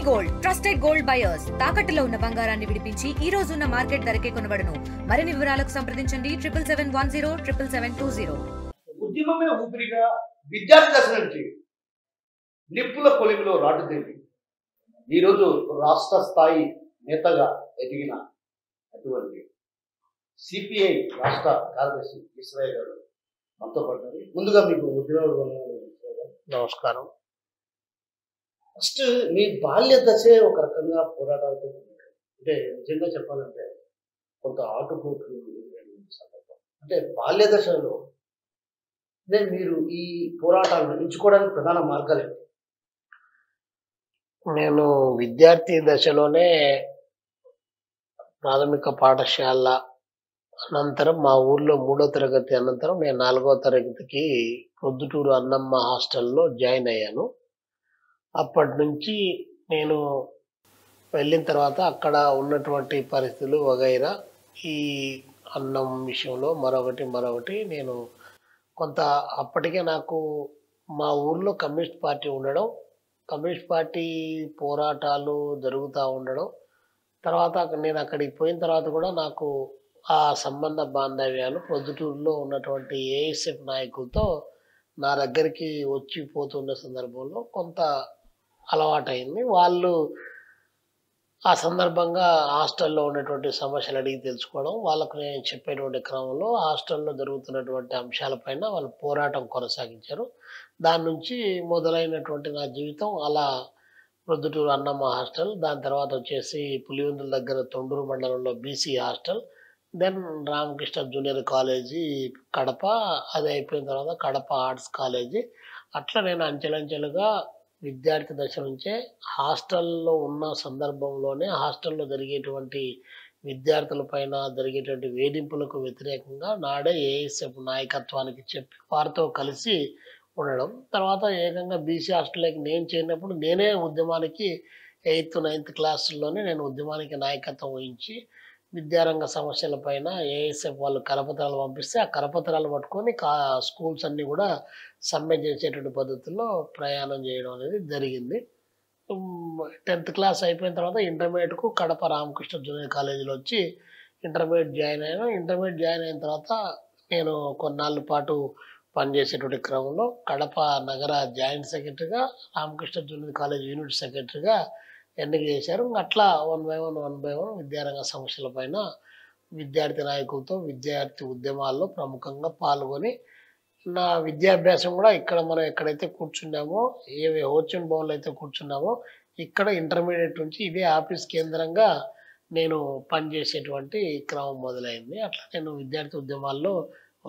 Gold trusted gold buyers తాకట్టులో ఉన్న బంగారాన్ని విడిపించి ఈ రోజు ఉన్న మార్కెట్ ధరకే కొనబడును. మరిన్ని వివరాలకు సంప్రదించండి 7710777720. ఉద్యమమే ఊపిరిగా విద్యార్థి దశ నుంచి నిప్పుల కొలిమిలో రాటుదేవి ఈరోజు రాష్ట్ర స్థాయి నేతగా ఎదిగిన అటువంటి సిపిఐ రాష్ట్ర కార్యదర్శి ఈశ్వరయ్య గారు మనతో పడ్డారు. ముందుగా మీకు నమస్కారం. ఫస్ట్ మీ బాల్య దశే ఒక రకంగా పోరాటాలతో అంటే నిజంగా చెప్పాలంటే కొంత ఆటుపోట్లు సందర్భం. అంటే బాల్య దశలో మీరు ఈ పోరాటాలను ఎంచుకోవడానికి ప్రధాన మార్గాలు ఏంటి? నేను విద్యార్థి దశలోనే ప్రాథమిక పాఠశాల అనంతరం మా ఊర్లో 3వ తరగతి అనంతరం నేను 4వ తరగతికి ప్రొద్దుటూరు అన్నమ్మ హాస్టల్లో జాయిన్ అయ్యాను. అప్పటి నుంచి నేను వెళ్ళిన తర్వాత అక్కడ ఉన్నటువంటి పరిస్థితులు వగైరా ఈ అన్నం విషయంలో మరొకటి నేను కొంత అప్పటికే నాకు మా ఊర్లో కమ్యూనిస్ట్ పార్టీ ఉండడం, కమ్యూనిస్ట్ పార్టీ పోరాటాలు జరుగుతూ ఉండడం, తర్వాత నేను అక్కడికి పోయిన తర్వాత కూడా నాకు ఆ సంబంధ బాంధవ్యాలు ప్రొద్దుటూరులో ఉన్నటువంటి ఏఎస్ఎఫ్ నాయకులతో నా దగ్గరికి వచ్చి పోతున్న సందర్భంలో కొంత అలవాటైంది. వాళ్ళు ఆ సందర్భంగా హాస్టల్లో ఉన్నటువంటి సమస్యలు అడిగి తెలుసుకోవడం, వాళ్ళకు నేను చెప్పేటువంటి క్రమంలో హాస్టల్లో జరుగుతున్నటువంటి అంశాలపైన వాళ్ళు పోరాటం కొనసాగించారు. దాని నుంచి మొదలైనటువంటి నా జీవితం అలా ప్రొద్దుటూరు అన్నమ్మ హాస్టల్, దాని తర్వాత వచ్చేసి పులివెందుల దగ్గర తొండూరు మండలంలో BC hostel, then Ramakrishna junior college Kadapa, అది అయిపోయిన తర్వాత కడప ఆర్ట్స్ కాలేజీ. అట్లా నేను అంచెలంచెలుగా విద్యార్థి దశ నుంచే హాస్టల్లో ఉన్న సందర్భంలోనే హాస్టల్లో జరిగేటువంటి విద్యార్థుల పైన జరిగేటువంటి వేధింపులకు వ్యతిరేకంగా నాడే ఏఎస్ఎఫ్ నాయకత్వానికి చెప్పి వారితో కలిసి ఉండడం. తర్వాత ఏకంగా బీసీ హాస్టల్లోకి నేను చేరినప్పుడు నేనే ఉద్యమానికి 8th 9th క్లాసుల్లోనే నేను ఉద్యమానికి నాయకత్వం వహించి విద్యారంగ సమస్యల పైన ఏఎస్ఎఫ్ వాళ్ళు కరపత్రాలు పంపిస్తే ఆ కరపత్రాలు పట్టుకొని స్కూల్స్ అన్నీ కూడా సమ్మె చేసేటువంటి పద్ధతుల్లో ప్రయాణం చేయడం అనేది జరిగింది. 10th క్లాస్ అయిపోయిన తర్వాత ఇంటర్మీడియట్కు కడప రామకృష్ణ జూనియర్ కాలేజీలో వచ్చి ఇంటర్మీడియట్ జాయిన్ అయ్యాను. ఇంటర్మీడియట్ జాయిన్ అయిన తర్వాత నేను కొన్నాళ్ళ పాటు పనిచేసేటువంటి క్రమంలో కడప నగర జాయింట్ సెక్రటరీగా, రామకృష్ణ జూనియర్ కాలేజ్ యూనిట్ సెక్రటరీగా ఎన్నిక చేశారు. అట్లా వన్ బై వన్ విద్యారంగ సమస్యల పైన విద్యార్థి నాయకులతో విద్యార్థి ఉద్యమాల్లో ప్రముఖంగా పాల్గొని నా విద్యాభ్యాసం కూడా ఇక్కడ మనం ఎక్కడైతే కూర్చున్నామో, ఏ హోచన్ భవన్లో అయితే కూర్చున్నామో ఇక్కడ ఇంటర్మీడియట్ నుంచి ఇదే ఆఫీస్ కేంద్రంగా నేను పనిచేసేటువంటి క్రమం మొదలైంది. అట్లా నేను విద్యార్థి ఉద్యమాల్లో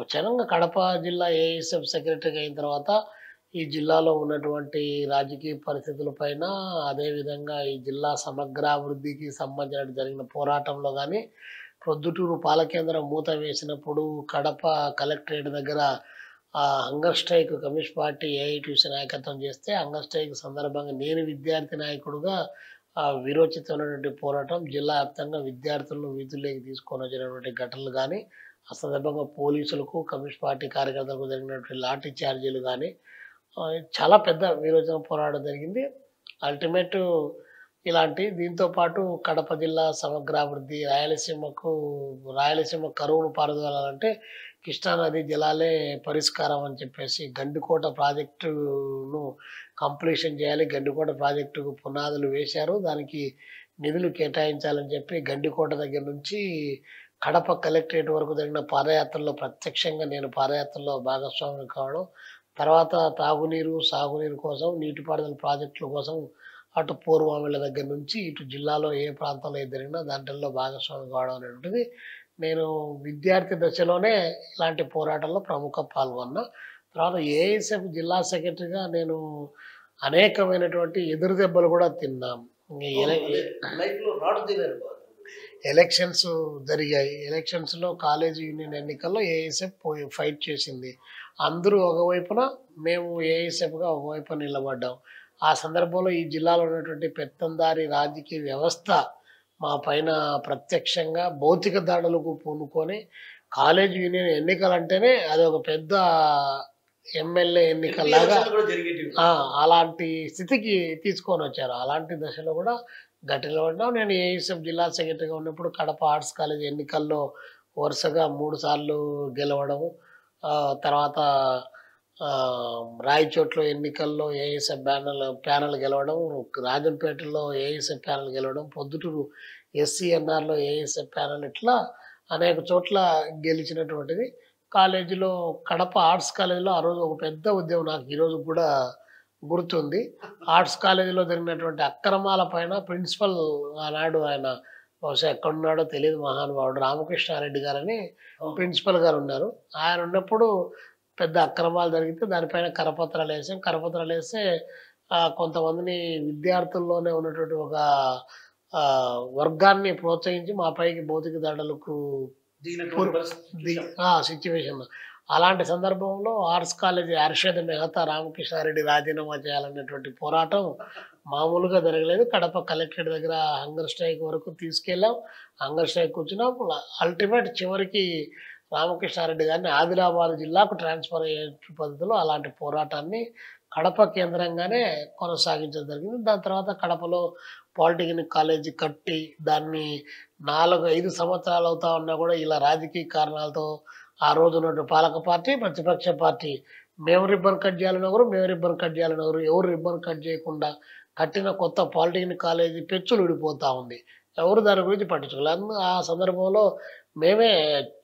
వచ్చాను. కడప జిల్లా ఏఎస్ఎఫ్ సెక్రటరీగా అయిన తర్వాత ఈ జిల్లాలో ఉన్నటువంటి రాజకీయ పరిస్థితుల పైన, అదేవిధంగా ఈ జిల్లా సమగ్రాభివృద్ధికి సంబంధించిన జరిగిన పోరాటంలో కానీ, ప్రొద్దుటూరు పాలకేంద్రం మూత వేసినప్పుడు కడప కలెక్టరేట్ దగ్గర hunger strike communist party AITC నాయకత్వం చేస్తే హంగర్ స్ట్రైక్ సందర్భంగా నేను విద్యార్థి నాయకుడుగా విరోచితమైనటువంటి పోరాటం, జిల్లా వ్యాప్తంగా విద్యార్థులను వీధుల్లోకి తీసుకొని వచ్చినటువంటి ఘటనలు కానీ, ఆ సందర్భంగా పోలీసులకు కమ్యూనిస్ట్ పార్టీ కార్యకర్తలకు జరిగినటువంటి లాఠీ చార్జీలు కానీ చాలా పెద్ద విరోచన పోరాటం జరిగింది. అల్టిమేట్ ఇలాంటి దీంతో పాటు కడప జిల్లా సమగ్రాభివృద్ధి, రాయలసీమ కరువును పారదోలాలంటే కృష్ణానది జలాలే పరిష్కారం అని చెప్పేసి గండికోట ప్రాజెక్టును కంప్లీషన్ చేయాలి, గండికోట ప్రాజెక్టుకు పునాదులు వేశారు, దానికి నిధులు కేటాయించాలని చెప్పి గండికోట దగ్గర నుంచి కడప కలెక్టరేట్ వరకు జరిగిన పాదయాత్రలో ప్రత్యక్షంగా నేను పాదయాత్రలో భాగస్వామి కావడం, తర్వాత తాగునీరు సాగునీరు కోసం నీటిపారుదల ప్రాజెక్టుల కోసం అటు పూర్వామిళ్ళ దగ్గర నుంచి ఇటు జిల్లాలో ఏ ప్రాంతంలో ఏది జరిగినా దాంట్లో భాగస్వామి కావడం అనేటువంటిది నేను విద్యార్థి దశలోనే ఇలాంటి పోరాటాల్లో ప్రముఖ పాల్గొన్నా. తర్వాత ఏఎస్ఎఫ్ జిల్లా సెక్రటరీగా నేను అనేకమైనటువంటి ఎదురు దెబ్బలు కూడా తిన్నాం. ఎలక్షన్స్ జరిగాయి. ఎలక్షన్స్లో కాలేజీ యూనియన్ ఎన్నికల్లో ఏఎస్ఎఫ్ ఫైట్ చేసింది. అందరూ ఒకవైపున, మేము ఏఎస్ఎఫ్గా ఒకవైపు నిలబడ్డాం. ఆ సందర్భంలో ఈ జిల్లాలో ఉన్నటువంటి పెత్తందారి రాజకీయ వ్యవస్థ మా పైన ప్రత్యక్షంగా భౌతిక దాడులకు పూనుకొని కాలేజీ యూనియన్ ఎన్నికలంటేనే అది ఒక పెద్ద ఎమ్మెల్యే ఎంపీ ఎన్నికల్లాగా ఎలక్షన్లు కూడా జరిగేటివి. అలాంటి స్థితికి తీసుకొని వచ్చారు. అలాంటి దశలో కూడా గట్టిగా ఉన్నాం. నేను ఏఎస్ఎఫ్ జిల్లా సెక్రటరీగా ఉన్నప్పుడు కడప ఆర్ట్స్ కాలేజ్ ఎన్నికల్లో వరుసగా 3 సార్లు గెలవడం, తర్వాత రాయచోట్ల ఎన్నికల్లో ఏఎస్ఎఫ్ ప్యానల్ గెలవడం, రాజంపేటలో ఏఎస్ఎఫ్ ప్యానల్ గెలవడం, పొద్దుటూరు ఎస్సీఎన్ఆర్లో ఏఎస్ఎఫ్ ప్యానల్, ఇట్లా అనేక చోట్ల గెలిచినటువంటిది. కాలేజీలో కడప ఆర్ట్స్ కాలేజీలో ఆ రోజు ఒక పెద్ద ఉద్యమం నాకు ఈరోజు కూడా గుర్తుంది. ఆర్ట్స్ కాలేజీలో జరిగినటువంటి అక్రమాల పైన ప్రిన్సిపల్ ఆనాడు ఆయన బహుశా ఎక్కడున్నాడో తెలియదు, మహానుభావుడు రామకృష్ణారెడ్డి గారని ప్రిన్సిపల్ గారు ఉన్నారు. ఆయన ఉన్నప్పుడు పెద్ద అక్రమాలు జరిగితే దానిపైన కరపత్రాలు వేసాం. కరపత్రాలు వేస్తే కొంతమందిని విద్యార్థుల్లోనే ఉన్నటువంటి ఒక వర్గాన్ని ప్రోత్సహించి మా పైకి భౌతిక దాడులకు సిచ్యువేషన్. అలాంటి సందర్భంలో ఆర్ట్స్ కాలేజీ అర్షద్ మెహతా రామకృష్ణారెడ్డి రాజీనామా చేయాలనేటువంటి పోరాటం మామూలుగా జరగలేదు. కడప కలెక్టరేట్ దగ్గర హంగర్ స్ట్రైక్ వరకు తీసుకెళ్ళాం. హంగర్ స్ట్రైక్ కూర్చున్నాం. అల్టిమేట్ చివరికి రామకృష్ణారెడ్డి గారిని ఆదిలాబాద్ జిల్లాకు ట్రాన్స్ఫర్ అయ్యే పద్ధతిలో అలాంటి పోరాటాన్ని కడప కేంద్రంగానే కొనసాగించడం జరిగింది. దాని తర్వాత కడపలో పాలిటెక్నిక్ కాలేజీ కట్టి దాన్ని 4-5 సంవత్సరాలు అవుతా ఉన్నా కూడా ఇలా రాజకీయ కారణాలతో ఆ రోజు ఉన్నటువంటి పాలక పార్టీ, ప్రతిపక్ష పార్టీ మేము రిబ్బన్ కట్ చేయాలని మేము రిబ్బన్ కట్ చేయాలని ఎవరు రిబ్బన్ కట్ చేయకుండా కట్టిన కొత్త పాలిటెక్నిక్ కాలేజీ పెచ్చులు విడిపోతూ ఉంది. ఎవరు దాని గురించి పట్టించుకోలేదు. ఆ సందర్భంలో మేమే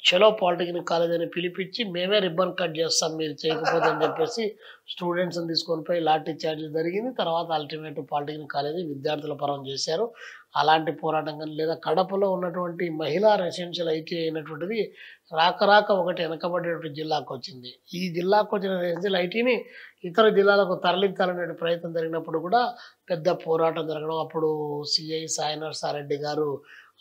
చలో పాలిటెక్నిక్ కాలేజ్ అని పిలిపించి మేమే రిబ్బన్ కట్ చేస్తాం మీరు చేయకపోతే అని చెప్పేసి స్టూడెంట్స్ని తీసుకొని పోయి లాఠీ చార్జ్ జరిగింది. తర్వాత అల్టిమేట్ పాలిటెక్నిక్ కాలేజీ విద్యార్థుల పరం చేశారు. అలాంటి పోరాటం కానీ లేదా కడపలో ఉన్నటువంటి మహిళా రెసిడెన్షియల్ ఐటీ అయినటువంటిది రాక ఒకటి వెనకబడినటువంటి జిల్లాకు వచ్చింది. ఈ జిల్లాకు వచ్చిన రెసిడెన్షియల్ ఐటీని ఇతర జిల్లాలకు తరలించాలనే ప్రయత్నం జరిగినప్పుడు కూడా పెద్ద పోరాటం జరగడం. అప్పుడు సిఐ సాయి నరసారెడ్డి గారు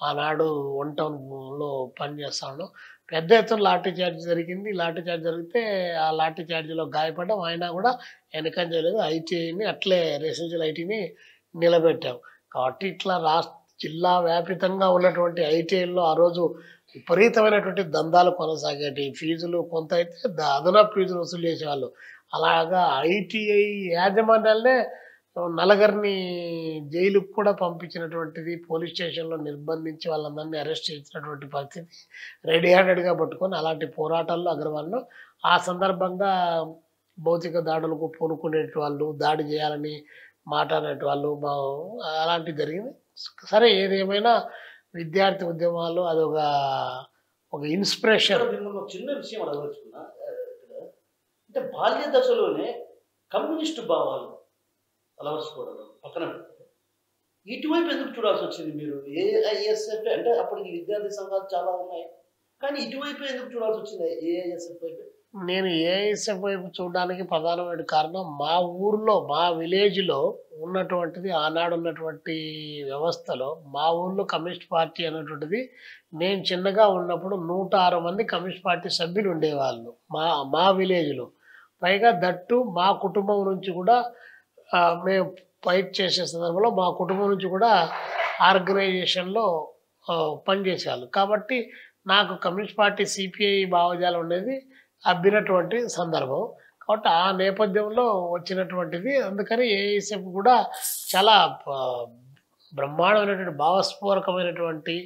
ఆనాడు 1 టౌన్లో పనిచేస్తాడు. పెద్ద ఎత్తున లాఠీ చార్జ్ జరిగింది. లాఠీ చార్జ్ జరిగితే ఆ లాఠీ చార్జ్లో గాయపడ్డం. అయినా కూడా వెనకం చేయలేదు. ఐటీని అట్లే రెసిడెన్షియల్ ఐటీని నిలబెట్టాం. కాబట్టి ఇట్లా జిల్లా వ్యాపితంగా ఉన్నటువంటి ఐటీఐల్లో ఆ రోజు విపరీతమైనటువంటి దందాలు కొనసాగేటి. ఫీజులు కొంత అయితే అదనపు ఫీజులు వసూలు చేసేవాళ్ళు. అలాగా ఐటీఐ యాజమాన్యాలనే నలుగురిని జైలుకు కూడా పంపించినటువంటిది, పోలీస్ స్టేషన్లో నిర్బంధించి వాళ్ళందరినీ అరెస్ట్ చేసినటువంటి పరిస్థితి రెడీ హ్యాండెడ్గా పట్టుకొని అలాంటి పోరాటాల్లో అగ్రవాళ్ళు. ఆ సందర్భంగా భౌతిక దాడులకు పూనుకునేటి వాళ్ళు, దాడి చేయాలని మాట్లాడేటి వాళ్ళు అలాంటివి జరిగింది. సరే ఏదేమైనా విద్యార్థి ఉద్యమాలు అదొక ఇన్స్పిరేషన్. చిన్న విషయం అడగవచ్చుకున్నా, అంటే బాల్య దశలోనే కమ్యూనిస్టు భావాలు అలవర్చుకోవడం పక్కన పెడితే ఇటువైపు ఎందుకు చూడాల్సి వచ్చింది మీరు? ఏఐఎస్ఎఫ్ అంటే అప్పటికి విద్యార్థి సంఘాలు చాలా ఉన్నాయి, కానీ ఇటువైపు ఎందుకు చూడాల్సి వచ్చింది ఏఐఎస్ఎఫ్ వైపు? నేను ఏఐఎస్ఎఫ్ వైపు చూడడానికి ప్రధానమైన కారణం మా ఊర్లో, మా విలేజ్లో ఉన్నటువంటిది ఆనాడు ఉన్నటువంటి వ్యవస్థలో మా ఊర్లో కమ్యూనిస్ట్ పార్టీ అనేటువంటిది నేను చిన్నగా ఉన్నప్పుడు 106 మంది కమ్యూనిస్ట్ పార్టీ సభ్యులు ఉండేవాళ్ళు మా విలేజ్లో. పైగా దట్టు మా కుటుంబం నుంచి కూడా మేము ఫైట్ చేసే సందర్భంలో మా కుటుంబం నుంచి కూడా ఆర్గనైజేషన్లో పనిచేసేవాళ్ళు. కాబట్టి నాకు కమ్యూనిస్ట్ పార్టీ సిపిఐ భావజాలం ఉండేది అబ్బినటువంటి సందర్భం. కాబట్టి ఆ నేపథ్యంలో వచ్చినటువంటిది. అందుకని ఏఐఎస్ఎఫ్ కూడా చాలా బ్రహ్మాండమైనటువంటి భావస్ఫూరకమైనటువంటి,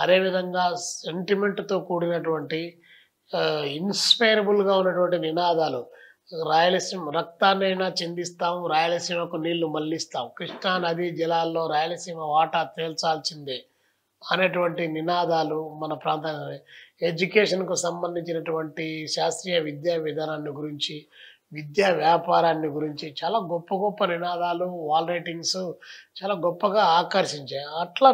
అదేవిధంగా సెంటిమెంట్తో కూడినటువంటి, ఇన్స్పైరబుల్గా ఉన్నటువంటి నినాదాలు. రాయలసీమ రక్తాన్నైనా చిందిస్తాం, రాయలసీమకు నీళ్లు మళ్లిస్తాం, కృష్ణా నదీ జలాల్లో రాయలసీమ వాటా తేల్చాల్సిందే అనేటువంటి నినాదాలు మన ప్రాంతాన్ని, ఎడ్యుకేషన్కు సంబంధించినటువంటి శాస్త్రీయ విద్యా విధానాన్ని గురించి, విద్యా వ్యాపారాన్ని గురించి చాలా గొప్ప గొప్ప నినాదాలు, వాల్ రైటింగ్స్ చాలా గొప్పగా ఆకర్షించాయి. అట్లా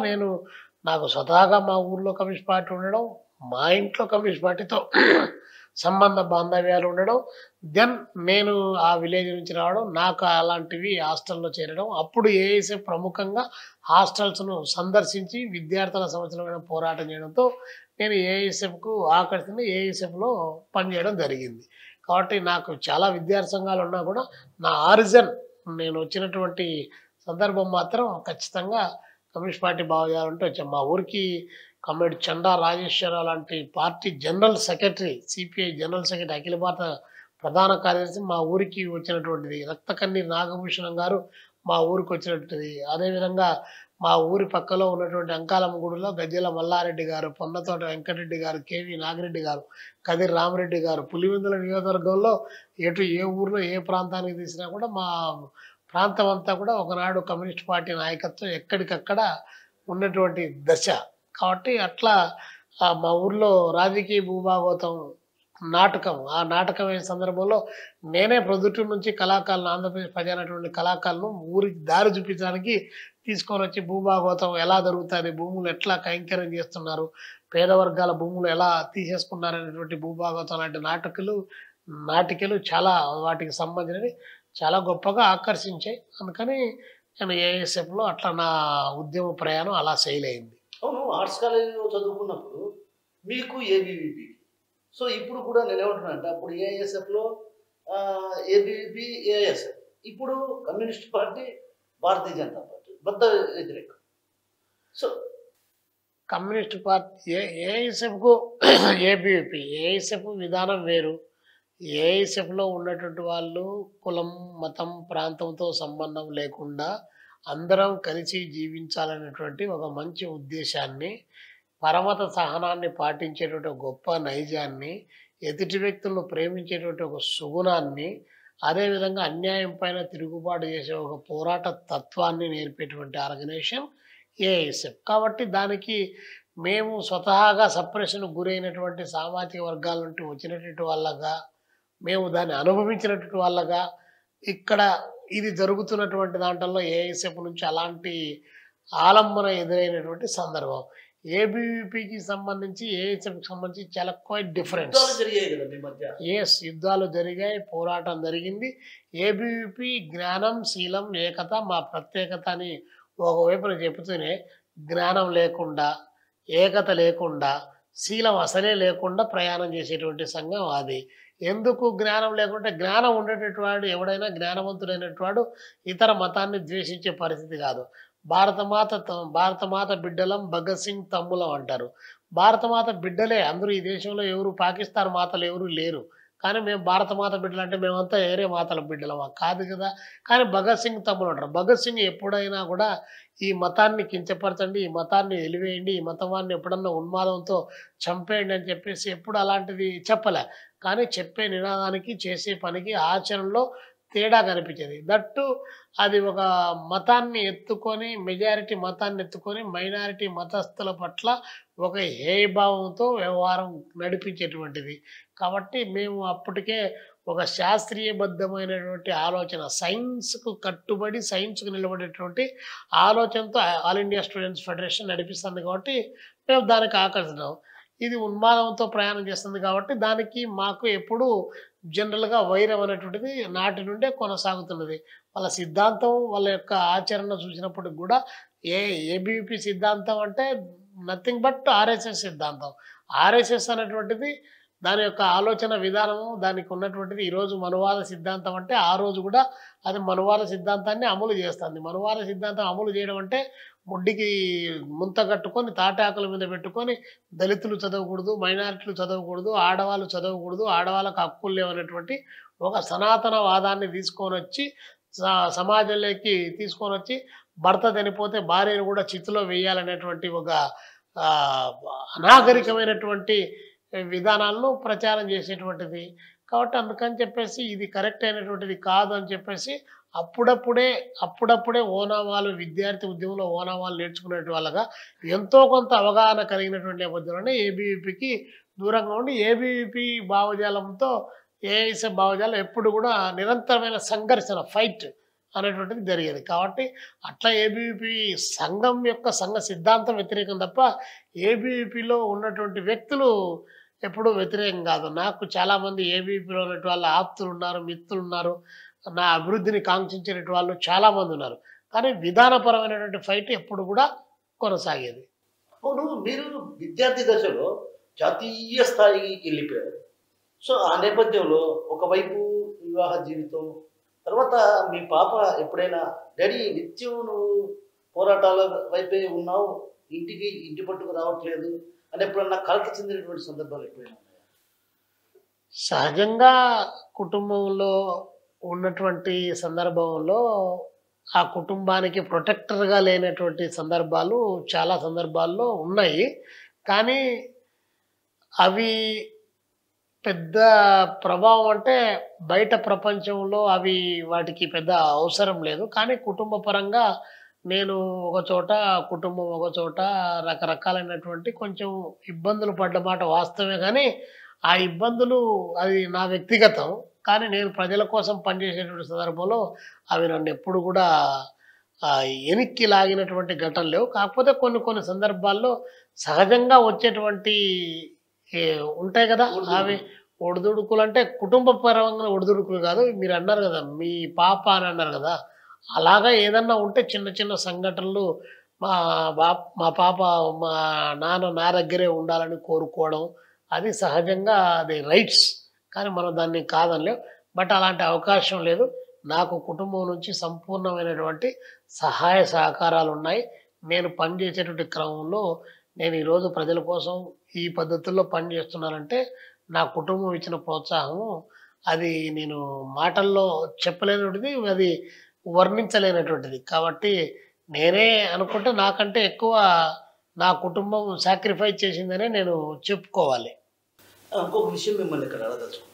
నాకు స్వతహాగా మా ఊర్లో కమ్యూనిస్ట్ పార్టీ ఉండడం, మా ఇంట్లో కమ్యూనిస్ట్ పార్టీతో సంబంధ బాంధవ్యాలు ఉండడం, దెన్ నేను ఆ విలేజ్ నుంచి రావడం, నాకు అలాంటివి హాస్టల్లో చేరడం. అప్పుడు ఏఐఎస్ఎఫ్ ప్రముఖంగా హాస్టల్స్ను సందర్శించి విద్యార్థుల సమస్యల పోరాటం చేయడంతో నేను ఏఐఎస్ఎఫ్కు ఆకర్షించి ఏఐఎస్ఎఫ్లో పనిచేయడం జరిగింది. కాబట్టి నాకు చాలా విద్యార్థి సంఘాలు ఉన్నా కూడా నా ఆరిజిన్, నేను వచ్చినటువంటి సందర్భం మాత్రం ఖచ్చితంగా కమ్యూనిస్ట్ పార్టీ భావజాలంటే వచ్చాం. మా ఊరికి కమ్రేడ్ చండా రాజేశ్వరరావు లాంటి party general secretary, CPI general secretary, అఖిల భారత ప్రధాన కార్యదర్శి మా ఊరికి వచ్చినటువంటిది. రక్తకన్నీరు నాగభూషణం గారు మా ఊరికి వచ్చినటువంటిది. అదేవిధంగా మా ఊరి పక్కలో ఉన్నటువంటి అంకాలమ్మ గుడిలో గజ్జెల మల్లారెడ్డి గారు, పొన్నతోట వెంకటరెడ్డి గారు, కేవి నాగిరెడ్డి గారు, కదిరి రామరెడ్డి గారు, పులివెందుల నియోజకవర్గంలో ఎటు ఏ ఊర్లో ఏ ప్రాంతానికి తీసినా కూడా మా ప్రాంతం అంతా కూడా ఒకనాడు కమ్యూనిస్ట్ పార్టీ నాయకత్వం ఎక్కడికక్కడ ఉన్నటువంటి దశ. కాబట్టి అట్లా మా ఊర్లో రాజకీయ భూభాగవతం నాటకం, ఆ నాటకం అయిన సందర్భంలో నేనే ప్రొద్దుటూరు నుంచి కళాకారులను, ఆంధ్రప్రదేశ్ ప్రజలైనటువంటి కళాకారులను ఊరికి దారి చూపించడానికి తీసుకొని వచ్చి భూభాగవతం ఎలా జరుగుతుంది, భూములు ఎట్లా కైంకర్యం చేస్తున్నారు, పేద వర్గాల భూములు ఎలా తీసేసుకున్నారనేటువంటి భూభాగవతం లాంటి నాటికలు చాలా వాటికి సంబంధించినవి చాలా గొప్పగా ఆకర్షించాయి. అందుకని నేను ఏఎస్ఎఫ్లో అట్లా నా ఉద్యమ ప్రయాణం అలా శైలి అయింది. అవును, ఆర్ట్స్ కాలేజీలో చదువుకున్నప్పుడు మీకు ఏబీవీపీ, సో ఇప్పుడు కూడా నేను ఏమంటున్నా అంటే అప్పుడు ఏఎస్ఎఫ్లో ఏబీవీపీ ఏఎస్ఎఫ్, ఇప్పుడు communist party Bharatiya Janata party బద్ద వ్యతిరేకం. So communist party ఏఐఎస్ఎఫ్కు ABVP, AISF విధానం వేరు. ఏఐఎస్ఎఫ్లో ఉన్నటువంటి వాళ్ళు కులం, మతం, ప్రాంతంతో సంబంధం లేకుండా అందరం కలిసి జీవించాలనేటువంటి ఒక మంచి ఉద్దేశాన్ని, పరమత సహనాన్ని పాటించేటువంటి ఒక గొప్ప నైజాన్ని, ఎదుటి వ్యక్తులను ప్రేమించేటువంటి ఒక సుగుణాన్ని, అదేవిధంగా అన్యాయం పైన తిరుగుబాటు చేసే ఒక పోరాట తత్వాన్ని నేర్పేటువంటి ఆర్గనైజేషన్ ఏఐఎస్ఎఫ్. కాబట్టి దానికి మేము స్వతహాగా సప్రెషన్ గురైనటువంటి సామాజిక వర్గాల నుండి వచ్చినటువంటి వాళ్ళగా, మేము దాన్ని అనుభవించినటువంటి వాళ్ళగా, ఇక్కడ ఇది జరుగుతున్నటువంటి దాంట్లో ఏఐఎస్ఎఫ్ నుంచి అలాంటి ఆలంబన ఎదురైనటువంటి సందర్భం. ఏబీవీపీకి సంబంధించి ఏఐఎస్ఎఫ్కి సంబంధించి చాలా క్వైట్ డిఫరెన్స్. యుద్ధాలు జరిగాయి, పోరాటం జరిగింది. ఏబీవీపీ జ్ఞానం, శీలం, ఏకత మా ప్రత్యేకత అని ఒకవైపున చెబుతూనే జ్ఞానం లేకుండా, ఏకత లేకుండా, శీలం అసలే లేకుండా ప్రయాణం చేసేటువంటి సంఘం అది. ఎందుకు జ్ఞానం లేకుంటే, జ్ఞానం ఉండేటటువంటి వాడు ఎవడైనా జ్ఞానవంతుడైనటువంటి వాడు ఇతర మతాన్ని ద్వేషించే పరిస్థితి కాదు. భారతమాత బిడ్డలం, భగత్ సింగ్ తమ్ములం అంటారు. భారతమాత బిడ్డలే అందరూ. ఈ దేశంలో ఎవరు పాకిస్తాన్ మాతలు ఎవరు లేరు. కానీ మేము భారతమాత బిడ్డలు అంటే మేమంతా వేరే మాతల బిడ్డలమా? కాదు కదా. కానీ భగత్ సింగ్ తమ్ములు అంటారు. భగత్ సింగ్ ఎప్పుడైనా కూడా ఈ మతాన్ని కించపరచండి, ఈ మతాన్ని వెలివేయండి, ఈ మతవాన్ని ఎప్పుడన్నా ఉన్మాదంతో చంపేయండి అని చెప్పేసి ఎప్పుడు అలాంటిది చెప్పలే. కానీ చెప్పే నినాదానికి, చేసే పనికి, ఆచరణలో తేడా కనిపించేది. దట్టు అది ఒక మతాన్ని ఎత్తుకొని, మెజారిటీ మతాన్ని ఎత్తుకొని మైనారిటీ మతస్థుల పట్ల ఒక హేయభావంతో వ్యవహారం నడిపించేటువంటిది. కాబట్టి మేము అప్పటికే ఒక శాస్త్రీయబద్ధమైనటువంటి ఆలోచన, సైన్స్కు కట్టుబడి సైన్స్కు నిలబడేటువంటి ఆలోచనతో ఆల్ ఇండియా స్టూడెంట్స్ ఫెడరేషన్ నడిపిస్తుంది. కాబట్టి మేము దానికి ఆకర్షిస్తాం. ఇది ఉన్మాదంతో ప్రయాణం చేస్తుంది కాబట్టి దానికి మాకు ఎప్పుడు జనరల్గా వైరం అనేటువంటిది నాటి నుండే కొనసాగుతున్నది. వాళ్ళ సిద్ధాంతం, వాళ్ళ యొక్క ఆచరణ చూసినప్పటికి కూడా ఏబీవీపీ సిద్ధాంతం అంటే నథింగ్ బట్ ఆర్ఎస్ఎస్ సిద్ధాంతం. ఆర్ఎస్ఎస్ అనేటువంటిది దాని యొక్క ఆలోచన విధానము, దానికి ఉన్నటువంటిది ఈరోజు మనువాద సిద్ధాంతం అంటే ఆ రోజు కూడా అది మనువాద సిద్ధాంతాన్ని అమలు చేస్తుంది. మనువాద సిద్ధాంతం అమలు చేయడం అంటే ముడ్డికి ముంత కట్టుకొని తాటాకుల మీద పెట్టుకొని దళితులు చదవకూడదు, మైనారిటీలు చదవకూడదు, ఆడవాళ్ళు చదవకూడదు, ఆడవాళ్ళకు హక్కులు లేవనేటువంటి ఒక సనాతన వాదాన్ని తీసుకొని వచ్చి సమాజంలోకి తీసుకొని వచ్చి భర్త చనిపోతే భార్యను కూడా చిత్తులో వేయాలనేటువంటి ఒక అనాగరికమైనటువంటి విధానాలను ప్రచారం చేసేటువంటిది. కాబట్టి అందుకని చెప్పేసి ఇది కరెక్ట్ అయినటువంటిది కాదు అని చెప్పేసి అప్పుడప్పుడే ఓనామాలు, విద్యార్థి ఉద్యమంలో ఓనామాలు నేర్చుకునే వాళ్ళగా ఎంతో కొంత అవగాహన కలిగినటువంటి నేపథ్యంలోనే ఏబీవీపీకి దూరంగా ఉండి ఏబీవీపీ భావజాలంతో ఏఐఎస్ఎఫ్ భావజాలం ఎప్పుడు కూడా నిరంతరమైన సంఘర్షణ, ఫైట్ అనేటువంటిది జరిగేది. కాబట్టి అట్లా ఏబీవీపీ సంఘం యొక్క సంఘ సిద్ధాంతం వ్యతిరేకం తప్ప ఏబీవీపీలో ఉన్నటువంటి వ్యక్తులు ఎప్పుడూ వ్యతిరేకం కాదు. నాకు చాలామంది ఏబీవీపీలో ఉన్నటువంటి వాళ్ళ ఆప్తులు ఉన్నారు, మిత్రులు ఉన్నారు, నా అభివృద్ధిని కాంక్షించినటువంటి వాళ్ళు చాలామంది ఉన్నారు. కానీ విధానపరమైనటువంటి ఫైట్ ఎప్పుడు కూడా కొనసాగేది. అవును, మీరు విద్యార్థి దశలో జాతీయ స్థాయికి వెళ్ళిపోయారు. సో ఆ నేపథ్యంలో ఒకవైపు వివాహ జీవితం, తర్వాత మీ పాప ఎప్పుడైనా డాడీ నిత్యం నువ్వు పోరాటాల వైపే ఉన్నావు, ఇంటి పట్టుకు రావట్లేదు అని ఎప్పుడన్నా కలకి చెందినటువంటి సందర్భాలు ఎప్పుడైనా ఉన్నాయా? సహజంగా కుటుంబంలో ఉన్నటువంటి సందర్భంలో ఆ కుటుంబానికి ప్రొటెక్టర్‌గా లేనటువంటి సందర్భాలు చాలా సందర్భాల్లో ఉన్నాయి. కానీ అవి పెద్ద ప్రభావం అంటే బయట ప్రపంచంలో అవి వాటికి పెద్ద అవసరం లేదు. కానీ కుటుంబ పరంగా నేను ఒక చోట, కుటుంబం ఒక చోట రకరకాలైనటువంటి కొంచెం ఇబ్బందులు పడ్డ మాట వాస్తవమే గానీ, ఆ ఇబ్బందులు అది నా వ్యక్తిగతం. కానీ నేను ప్రజల కోసం పనిచేసేటువంటి సందర్భంలో అవి నన్నెప్పుడు గూడా ఎనిక్కి లాగినటువంటి ఘటనలు లేవు. కాకపోతే కొన్ని కొన్ని సందర్భాల్లో సహజంగా వచ్చేటువంటి ఏ ఉంటాయి గదా! అవి ఒడిదుడుకులంటే కుటుంబ పరంగా ఒడిదుడుకులు గాదు. మీరన్నారు గదా! మీ పాప అని అన్నారు గదా! అలాగా ఏదన్నా ఉంటే చిన్న చిన్న సంఘటనలు మా మా పాప మా నాన్న నా దగ్గరే ఉండాలని కోరుకోవడం అది సహజంగా అది రైట్స్. కానీ మనం దాన్ని కాదనలేం. బట్ అలాంటి అవకాశం లేదు. నాకు కుటుంబం నుంచి సంపూర్ణమైనటువంటి సహాయ సహకారాలున్నాయి. నేను పనిచేసేటువంటి క్రమంలో నేను ఈరోజు ప్రజల కోసం ఈ పద్ధతుల్లో పనిచేస్తున్నానంటే నా కుటుంబం ఇచ్చిన ప్రోత్సాహము అది నేను మాటల్లో చెప్పలేనటువంటిది. అది వర్ణించలేనటువంటిది. కాబట్టి నేనే అనుకుంటే నాకంటే ఎక్కువ నా కుటుంబం సాక్రిఫైస్ చేసిందనే నేను చెప్పుకోవాలి. ఇంకొక విషయం మిమ్మల్ని ఇక్కడ అడగదలుచుకున్నా.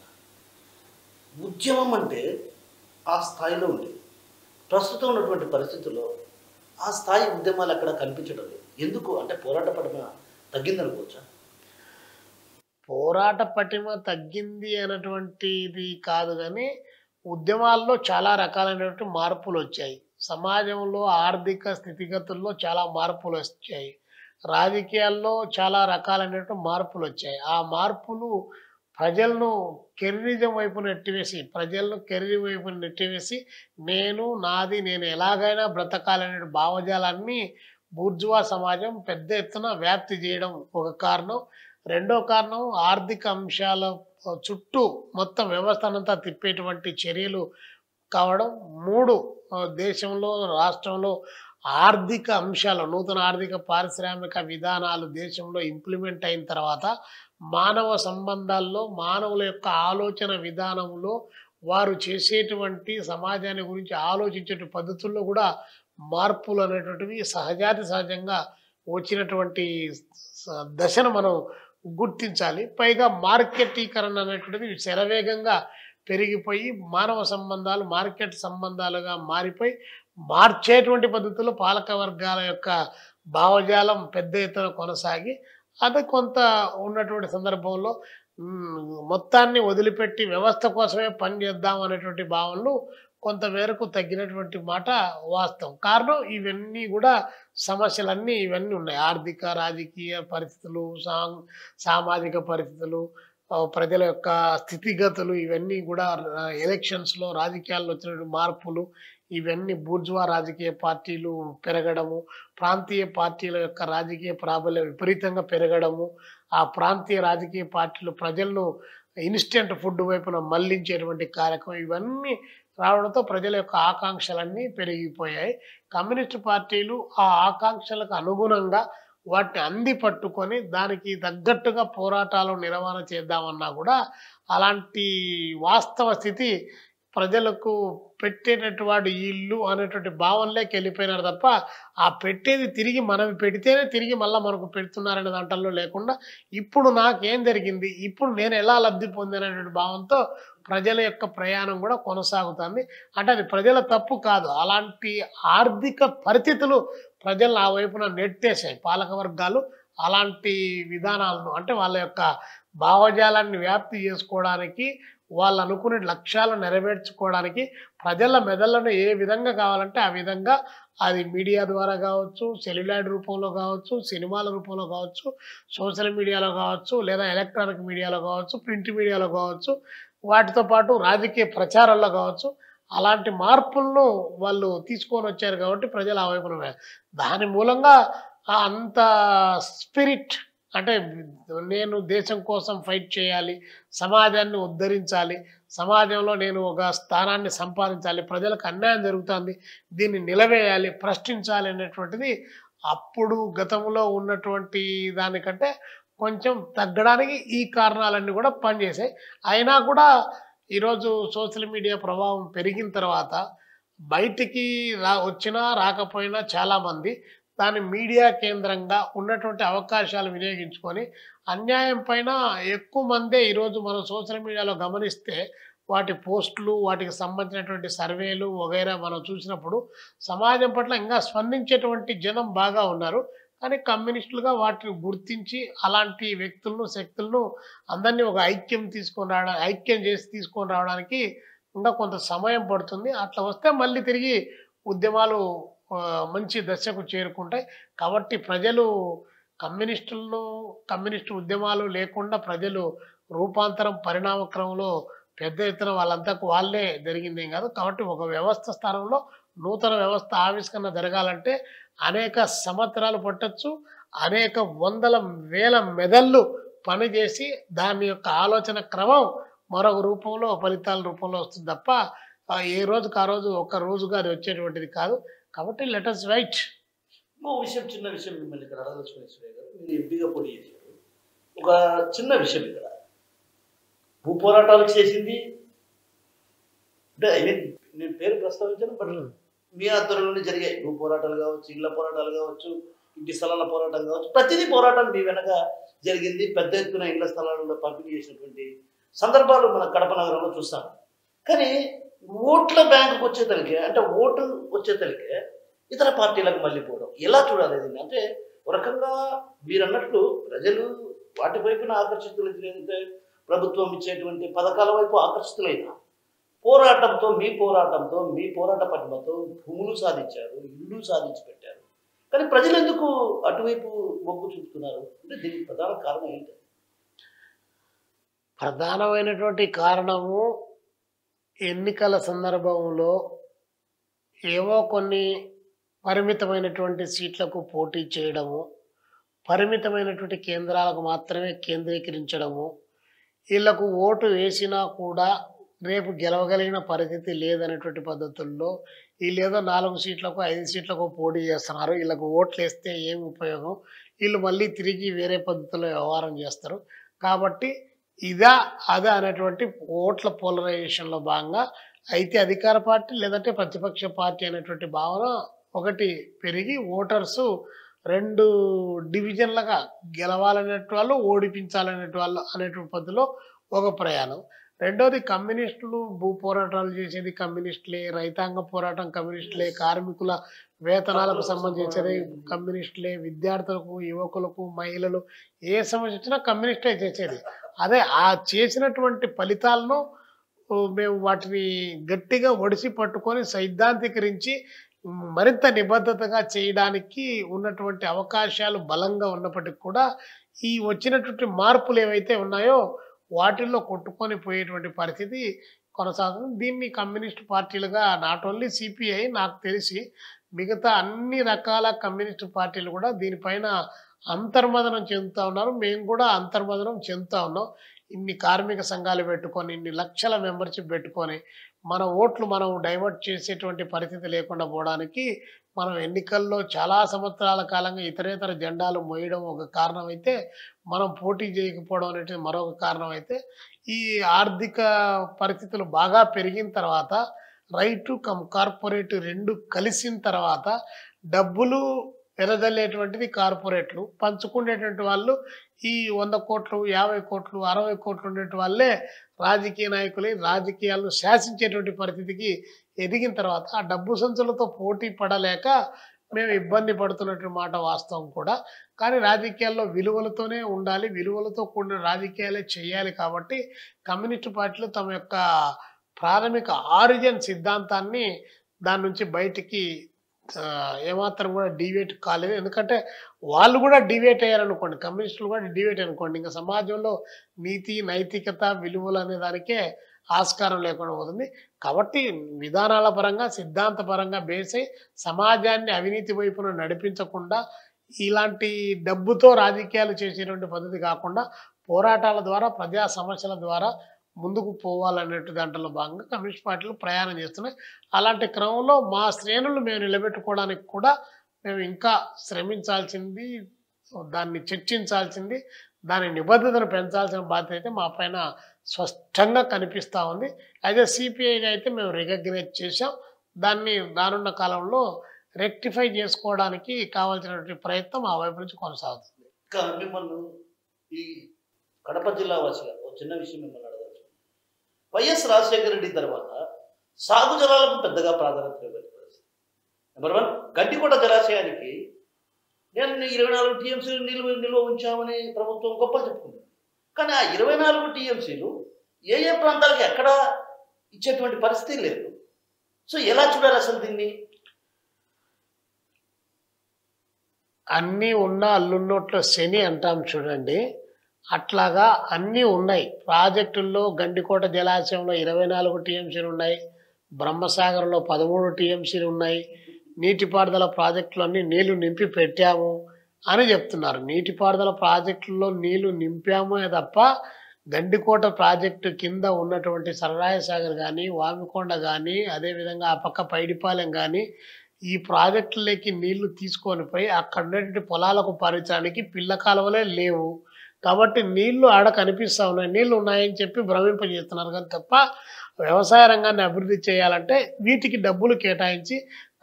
ఉద్యమం అంటే ఆ స్థాయిలో ఉండేది. ప్రస్తుతం ఉన్నటువంటి పరిస్థితుల్లో ఆ స్థాయి ఉద్యమాలు అక్కడ కనిపించడం లేదు. ఎందుకు అంటే పోరాట పటిమ తగ్గిందనుకోవచ్చా? పోరాట పటిమ తగ్గింది అన్నటువంటిది కాదు గానీ, ఉద్యమాల్లో చాలా రకాలైనటువంటి మార్పులొచ్చాయి. సమాజంలో ఆర్థిక స్థితిగతుల్లో చాలా మార్పులొచ్చాయి. రాజకీయాల్లో చాలా రకాలైనటువంటి మార్పులొచ్చాయి. ఆ మార్పులు ప్రజలను కెర్రిజం వైపు నెట్టివేసి నేను, నాది, నేను ఎలాగైనా బ్రతకాలనే భావజాలాన్ని బూర్జువా సమాజం పెద్ద ఎత్తున వ్యాప్తి చేయడం ఒక కారణం. రెండో కారణం ఆర్థిక అంశాల చుట్టూ మొత్తం వ్యవస్థనంతా తిప్పేటువంటి చర్యలు కావడం. 3 దేశంలో, రాష్ట్రంలో ఆర్థిక అంశాలు నూతన ఆర్థిక పారిశ్రామిక విధానాలు దేశంలో ఇంప్లిమెంట్ అయిన తర్వాత మానవ సంబంధాల్లో, మానవుల యొక్క ఆలోచన విధానంలో, వారు చేసేటువంటి సమాజాన్ని గురించి ఆలోచించే పద్ధతుల్లో కూడా మార్పులు అనేటువంటివి సహజంగా వచ్చినటువంటి దశను మనం గుర్తించాలి. పైగా మార్కెటీకరణ అనేటువంటిది శరవేగంగా పెరిగిపోయి మానవ సంబంధాలు మార్కెట్ సంబంధాలుగా మారిపోయి మార్చేటువంటి పద్ధతుల్లో పాలక వర్గాల యొక్క భావజాలం పెద్ద ఎత్తున కొనసాగి అది కొంత ఉన్నటువంటి సందర్భంలో మొత్తాన్ని వదిలిపెట్టి వ్యవస్థ కోసమే పనిచేద్దాం అనేటువంటి భావనలు కొంతమేరకు తగ్గినటువంటి మాట వాస్తవం. కారణం ఇవన్నీ కూడా సమస్యలన్నీ ఇవన్నీ ఉన్నాయి. ఆర్థిక, రాజకీయ పరిస్థితులు, సామాజిక పరిస్థితులు, ప్రజల యొక్క స్థితిగతులు ఇవన్నీ కూడా ఎలక్షన్స్‌లో రాజకీయాల్లో వచ్చినటువంటి మార్పులు ఇవన్నీ బూర్జువా రాజకీయ పార్టీలు పెరగడము, ప్రాంతీయ పార్టీల యొక్క రాజకీయ ప్రాబల్యం విపరీతంగా పెరగడము, ఆ ప్రాంతీయ రాజకీయ పార్టీలు ప్రజలను ఇన్‌స్టంట్ ఫుడ్ వైపున మళ్లించేటువంటి కార్యక్రమం ఇవన్నీ రావడంతో ప్రజల యొక్క ఆకాంక్షలన్నీ పెరిగిపోయాయి. కమ్యూనిస్టు పార్టీలు ఆ ఆకాంక్షలకు అనుగుణంగా వాటిని అందిపట్టుకొని దానికి తగ్గట్టుగా పోరాటాలు నిర్వహణ చేద్దామన్నా కూడా అలాంటి వాస్తవ స్థితి ప్రజలకు పెట్టేటటువంటి ఇల్లు అనేటువంటి భావనలోకి వెళ్ళిపోయినారు తప్ప ఆ పెట్టేది తిరిగి మనం పెడితేనే తిరిగి మళ్ళీ మనకు పెడుతున్నారనే దాంట్లో లేకుండా ఇప్పుడు నాకేం జరిగింది, ఇప్పుడు నేను ఎలా లబ్ధి పొందినటువంటి భావంతో ప్రజల యొక్క ప్రయాణం కూడా కొనసాగుతుంది. అంటే అది ప్రజల తప్పు కాదు. అలాంటి ఆర్థిక పరిస్థితులు ప్రజలను ఆ వైపున నెట్టేశాయి. పాలక వర్గాలు అలాంటి విధానాలను అంటే వాళ్ళ యొక్క భావజాలాన్ని వ్యాప్తి చేసుకోవడానికి, వాళ్ళు అనుకునే లక్ష్యాలను నెరవేర్చుకోవడానికి ప్రజల మెదళ్లను ఏ విధంగా కావాలంటే ఆ విధంగా అది మీడియా ద్వారా కావచ్చు, సెల్యులాయిడ్ రూపంలో కావచ్చు, సినిమాల రూపంలో కావచ్చు, సోషల్ మీడియాలో కావచ్చు, లేదా ఎలక్ట్రానిక్ మీడియాలో కావచ్చు, ప్రింట్ మీడియాలో కావచ్చు, వాటితో పాటు రాజకీయ ప్రచారాల్లో కావచ్చు అలాంటి మార్పులను వాళ్ళు తీసుకొని వచ్చారు కాబట్టి ప్రజలు ఆ వైపున దాని మూలంగా అంత స్పిరిట్ అంటే నేను దేశం కోసం ఫైట్ చేయాలి, సమాజాన్ని ఉద్ధరించాలి, సమాజంలో నేను ఒక స్థానాన్ని సంపాదించాలి, ప్రజలకు అన్యాయం జరుగుతుంది, దీన్ని నిలవేయాలి, ప్రశ్నించాలి అనేటువంటిది అప్పుడు గతంలో ఉన్నటువంటి దానికంటే కొంచెం తగ్గడానికి ఈ కారణాలన్నీ కూడా పనిచేసాయి. అయినా కూడా ఈరోజు సోషల్ మీడియా ప్రభావం పెరిగిన తర్వాత బయటికి వచ్చినా రాకపోయినా చాలామంది దాని మీడియా కేంద్రంగా ఉన్నటువంటి అవకాశాలు వినియోగించుకొని అన్యాయం పైన ఎక్కువ మందే ఈరోజు మనం సోషల్ మీడియాలో గమనిస్తే వాటి పోస్టులు, వాటికి సంబంధించినటువంటి సర్వేలు వగైరా మనం చూసినప్పుడు సమాజం పట్ల ఇంకా స్పందించేటువంటి జనం బాగా ఉన్నారు. కానీ కమ్యూనిస్టులుగా వాటిని గుర్తించి అలాంటి వ్యక్తులను, శక్తులను అందరినీ ఒక ఐక్యం చేసి తీసుకొని రావడానికి ఇంకా కొంత సమయం పడుతుంది. అట్లా వస్తే మళ్ళీ తిరిగి ఉద్యమాలు మంచి దశకు చేరుకుంటాయి. కాబట్టి ప్రజలు కమ్యూనిస్టు ఉద్యమాలు లేకుండా ప్రజలు రూపాంతరం పరిణామ క్రమంలో పెద్ద ఎత్తున వాళ్ళంతకు వాళ్ళే జరిగిందేం కాదు. కాబట్టి ఒక వ్యవస్థ స్థానంలో నూతన వ్యవస్థ ఆవిష్కరణ జరగాలంటే అనేక సంవత్సరాలు పట్టొచ్చు, అనేక వందల వేల మెదళ్ళు పనిచేసి దాని యొక్క ఆలోచన క్రమం మరొక రూపంలో ఫలితాల రూపంలో వస్తుంది తప్ప ఏ రోజుకి ఆ రోజు ఒక్క రోజుగా అది వచ్చేటువంటిది కాదు. కాబట్టి లెట్ us వెయిట్. ఇంకో విషయం, చిన్న విషయం మిమ్మల్ని ఇక్కడ అడగదలుచుకునే సురేష్ గారు, మీరు ఎంపీగా పోటీ చేశారు. ఒక చిన్న విషయం ఇక్కడ భూ పోరాటాలు చేసింది అంటే నేను పేరు ప్రస్తావించాను, బట్ మీ ఆధ్వర్యంలోనే జరిగాయి. భూ పోరాటాలు కావచ్చు, ఇళ్ల పోరాటాలు కావచ్చు, ఇంటి స్థలాల పోరాటం కావచ్చు, ప్రతిదీ పోరాటం మీ వెనక జరిగింది. పెద్ద ఎత్తున ఇళ్ల స్థలాలలో పంపిణీ చేసినటువంటి సందర్భాలు మన కడప నగరంలో చూస్తాం. కానీ ఓట్ల బ్యాంకుకు వచ్చేతలికే, అంటే ఓటు వచ్చేతలికే ఇతర పార్టీలకు మళ్ళీ పోవడం ఎలా చూడాలి దీన్ని? అంటే ఒక రకంగా మీరు అన్నట్లు ప్రజలు వాటి వైపున ఆకర్షితులైతే ప్రభుత్వం ఇచ్చేటువంటి పథకాల వైపు ఆకర్షితులైన పోరాటంతో, మీ పోరాట పటిమతో భూములు సాధించారు, ఇల్లు సాధించి పెట్టారు. కానీ ప్రజలు ఎందుకు అటువైపు మొగ్గు చూపుతున్నారు? అంటే దీనికి ప్రధాన కారణం ఏంటి? ప్రధానమైనటువంటి కారణము ఎన్నికల సందర్భంలో ఏవో కొన్ని పరిమితమైనటువంటి సీట్లకు పోటీ చేయడము, పరిమితమైనటువంటి కేంద్రాలకు మాత్రమే కేంద్రీకరించడము, వీళ్లకు ఓటు వేసినా కూడా రేపు గెలవగలిగిన పరిస్థితి లేదనేటువంటి పద్ధతుల్లో వీళ్ళేదో 4 సీట్లకు 5 సీట్లకు పోటీ చేస్తున్నారు, వీళ్ళకు ఓట్లు వేస్తే ఏమి ఉపయోగం, వీళ్ళు మళ్ళీ తిరిగి వేరే పద్ధతిలో వ్యవహారం చేస్తారు. కాబట్టి అదా అనేటువంటి ఓట్ల పోలరైజేషన్లో భాగంగా అయితే అధికార పార్టీ లేదంటే ప్రతిపక్ష పార్టీ అనేటువంటి భావన ఒకటి పెరిగి ఓటర్సు 2 డివిజన్లుగా గెలవాలనేటి వాళ్ళు, ఓడిపించాలనేటి వాళ్ళు అనేటువంటి పద్ధతిలో ఒక ప్రయాణం. రెండోది కమ్యూనిస్టులు భూ పోరాటాలు చేసేది కమ్యూనిస్టులే, రైతాంగ పోరాటం కమ్యూనిస్టులే, కార్మికుల వేతనాలకు సంబంధించేది కమ్యూనిస్టులే, విద్యార్థులకు, యువకులకు, మహిళలు ఏ సమస్య వచ్చినా కమ్యూనిస్టే చేసేది. అదే ఆ చేసినటువంటి ఫలితాలను మేము వాటిని గట్టిగా ఒడిసి పట్టుకొని సైద్ధాంతీకరించి మరింత నిబద్ధతగా చేయడానికి ఉన్నటువంటి అవకాశాలు బలంగా ఉన్నప్పటికీ కూడా ఈ వచ్చినటువంటి మార్పులు ఏవైతే ఉన్నాయో వాటిల్లో కొట్టుకొని పోయేటువంటి పరిస్థితి కొనసాగుతుంది. దీన్ని కమ్యూనిస్ట్ పార్టీలుగా నాట్ ఓన్లీ సిపిఐ, నాకు తెలిసి మిగతా అన్ని రకాల కమ్యూనిస్ట్ పార్టీలు కూడా దీనిపైన అంతర్మదనం చెందుతూ ఉన్నారు. మేము కూడా అంతర్మదనం చెందుతూ ఉన్నాం. ఇన్ని కార్మిక సంఘాలు పెట్టుకొని, ఇన్ని లక్షల మెంబర్షిప్ పెట్టుకొని మన ఓట్లు మనం డైవర్ట్ చేసేటువంటి పరిస్థితి లేకుండా పోవడానికి మనం ఎన్నికల్లో చాలా సంవత్సరాల కాలంగా ఇతరేతర జెండాలు మోయడం ఒక కారణం అయితే, మనం పోటీ చేయకపోవడం అనేది మరొక కారణం అయితే, ఈ ఆర్థిక పరిస్థితులు బాగా పెరిగిన తర్వాత రైటు కమ్ కార్పొరేట్ రెండు కలిసిన తర్వాత డబ్బులు వెదజల్లేటువంటిది కార్పొరేట్లు, పంచుకునేటువంటి వాళ్ళు ఈ 100 కోట్లు 50 కోట్లు 60 కోట్లు ఉండేటి వాళ్ళే రాజకీయ నాయకులే రాజకీయాలను శాసించేటువంటి పరిస్థితికి ఎదిగిన తర్వాత ఆ డబ్బు సంచులతో పోటీ పడలేక మేము ఇబ్బంది పడుతున్నటువంటి మాట వాస్తవం కూడా. కానీ రాజకీయాల్లో విలువలతోనే ఉండాలి, విలువలతో కూడిన రాజకీయాలే చేయాలి. కాబట్టి కమ్యూనిస్ట్ పార్టీలు తమ యొక్క ప్రాథమిక ఆరిజిన్ సిద్ధాంతాన్ని దాని నుంచి బయటికి ఏమాత్రం కూడా డివేట్ కాలేదు. ఎందుకంటే వాళ్ళు కూడా డివేట్ అయ్యారనుకోండి, కమ్యూనిస్టులు కూడా డివేట్ అనుకోండి, ఇంకా సమాజంలో నీతి నైతికత విలువలు అనే దానికే ఆస్కారం లేకుండా పోతుంది. కాబట్టి విధానాల పరంగా సిద్ధాంతపరంగా బేస్ అయి సమాజాన్ని అవినీతి వైపున నడిపించకుండా ఇలాంటి డబ్బుతో రాజకీయాలు చేసేటువంటి పద్ధతి కాకుండా పోరాటాల ద్వారా ప్రజా సమస్యల ద్వారా ముందుకు పోవాలనేటు దాంట్లో భాగంగా కమ్యూనిస్ట్ పార్టీలు ప్రయాణం చేస్తున్నాయి. అలాంటి క్రమంలో మా శ్రేణులు మేము నిలబెట్టుకోవడానికి కూడా మేము ఇంకా శ్రమించాల్సింది, దాన్ని చర్చించాల్సింది, దాని నిబద్ధతను పెంచాల్సిన బాధ్యత అయితే మా పైన స్పష్టంగా కనిపిస్తూ ఉంది. అయితే సిపిఐగా అయితే మేము రికగ్నైజ్ చేసాం. దాన్ని రానున్న కాలంలో రెక్టిఫై చేసుకోవడానికి కావాల్సినటువంటి ప్రయత్నం ఆ వైపు నుంచి కొనసాగుతుంది. ఇంకా మిమ్మల్ని ఈ కడప జిల్లా వాసిగా ఒక చిన్న విషయం మిమ్మల్ని అడగచ్చు. వైఎస్ రాజశేఖర రెడ్డి తర్వాత సాగు జలాలకు పెద్దగా ప్రాధాన్యత ఇవ్వలేదు. నెంబర్ 1, గండికోట జలాశయానికి నేను 24 టీఎంసీలు నిల్వ ఉంచామని ప్రభుత్వం గొప్పలు చెప్పుకుంది. కానీ ఆ 24 టీఎంసీలు ఏ ప్రాంతాలకి ఎక్కడా ఇచ్చేటువంటి పరిస్థితి లేదు. సో ఎలా చూడాలి అసలు దీన్ని? అన్నీ ఉన్న అల్లున్నోట్లో శని అంటాం చూడండి, అట్లాగా అన్నీ ఉన్నాయి. ప్రాజెక్టుల్లో గండికోట జలాశయంలో 24 టీఎంసీలు ఉన్నాయి, బ్రహ్మసాగర్లో 13 టీఎంసీలు ఉన్నాయి, నీటిపారుదల ప్రాజెక్టులన్నీ నీళ్లు నింపి పెట్టాము అని చెప్తున్నారు. నీటిపారుదల ప్రాజెక్టుల్లో నీళ్లు నింపామే తప్ప గండికోట ప్రాజెక్టు కింద ఉన్నటువంటి సర్రాయసాగర్ కానీ, వామికొండ కానీ, అదేవిధంగా ఆ పక్క పైడిపాలెం కానీ ఈ ప్రాజెక్టులకి నీళ్లు తీసుకొని పోయి అక్కడ ఉన్నటువంటి పొలాలకు పారించడానికి పిల్ల కాలువలే లేవు. కాబట్టి నీళ్లు ఆడ కనిపిస్తూ ఉన్నాయి, నీళ్లు ఉన్నాయని చెప్పి భ్రమింపజేస్తున్నారు. కానీ తప్ప వ్యవసాయ రంగాన్ని అభివృద్ధి చేయాలంటే వీటికి డబ్బులు కేటాయించి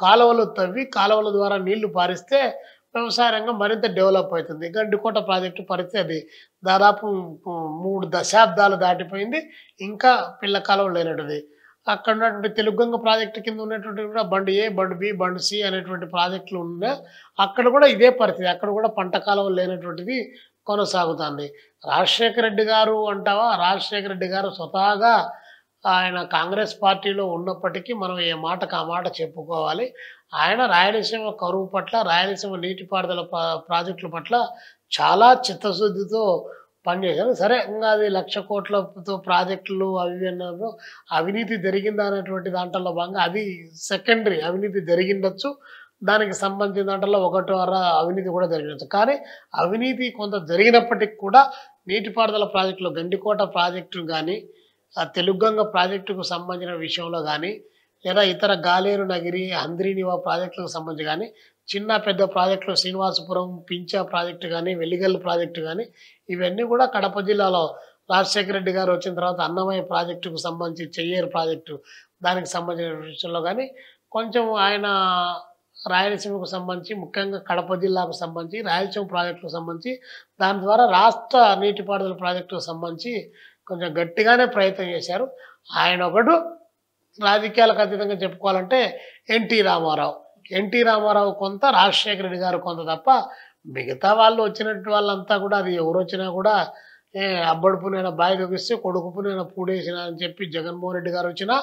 కాలువలు తవ్వి కాలువల ద్వారా నీళ్లు పారిస్తే వ్యవసాయ రంగం మరింత డెవలప్ అవుతుంది. గండికోట ప్రాజెక్టు పరిస్థితి అది దాదాపు 3 దశాబ్దాలు దాటిపోయింది, ఇంకా పిల్ల కాలువ లేనటువంటిది. అక్కడ ఉన్నటువంటి తెలుగంగ ప్రాజెక్టు కింద ఉన్నటువంటి కూడా బండ్ ఏ, బండ్ బి, బండ్ సి అనేటువంటి ప్రాజెక్టులు ఉన్నాయి. అక్కడ కూడా ఇదే పరిస్థితి, అక్కడ కూడా పంట కాలువలు లేనటువంటిది కొనసాగుతుంది. రాజశేఖర రెడ్డి గారు అంటావా, రాజశేఖర రెడ్డి గారు స్వతహాగా ఆయన కాంగ్రెస్ పార్టీలో ఉన్నప్పటికీ మనం ఏ మాటకు ఆ మాట చెప్పుకోవాలి. ఆయన రాయలసీమ కరువు పట్ల, రాయలసీమ నీటిపారుదల ప్రాజెక్టుల పట్ల చాలా చిత్తశుద్ధితో పనిచేశారు. సరే, ఇంకా అది 1,00,000 కోట్లతో ప్రాజెక్టులు అవి అన్నారు, అవినీతి జరిగిందా అనేటువంటి దాంట్లో భాగంగా అది సెకండరీ. అవినీతి జరిగిండొచ్చు, దానికి సంబంధించిన దాంట్లో 1 అవినీతి కూడా జరిగిండొచ్చు. కానీ అవినీతి కొంత జరిగినప్పటికీ కూడా నీటిపారుదల ప్రాజెక్టులు గండికోట ప్రాజెక్టు కానీ, ఆ తెలుగంగ ప్రాజెక్టుకు సంబంధించిన విషయంలో కానీ, లేదా ఇతర గాలేరు నగిరి, హంద్రీనివా ప్రాజెక్టులకు సంబంధించి కానీ, చిన్న పెద్ద ప్రాజెక్టులు శ్రీనివాసపురం పించా ప్రాజెక్టు కానీ, వెలిగల్ ప్రాజెక్టు కానీ, ఇవన్నీ కూడా కడప జిల్లాలో రాజశేఖర రెడ్డి గారు వచ్చిన తర్వాత అన్నమయ్య ప్రాజెక్టుకు సంబంధించి, చెయ్యేరు ప్రాజెక్టు దానికి సంబంధించిన విషయంలో కానీ కొంచెం ఆయన రాయలసీమకు సంబంధించి, ముఖ్యంగా కడప జిల్లాకు సంబంధించి, రాయలసీమ ప్రాజెక్టుకు సంబంధించి, దాని ద్వారా రాష్ట్ర నీటిపారుదల ప్రాజెక్టుకు సంబంధించి కొంచెం గట్టిగానే ప్రయత్నం చేశారు. ఆయన ఒకడు రాజకీయాలకు అతీతంగా చెప్పుకోవాలంటే ఎన్టీ రామారావు కొంత, రాజశేఖర రెడ్డి గారు కొంత తప్ప మిగతా వాళ్ళు వచ్చినట్టు వాళ్ళంతా కూడా అది ఎవరు వచ్చినా కూడా అబ్బడుపునైనా బాయి తొగిస్తే కొడుకుపునైనా పూడేసిన అని చెప్పి జగన్మోహన్ రెడ్డి గారు వచ్చినా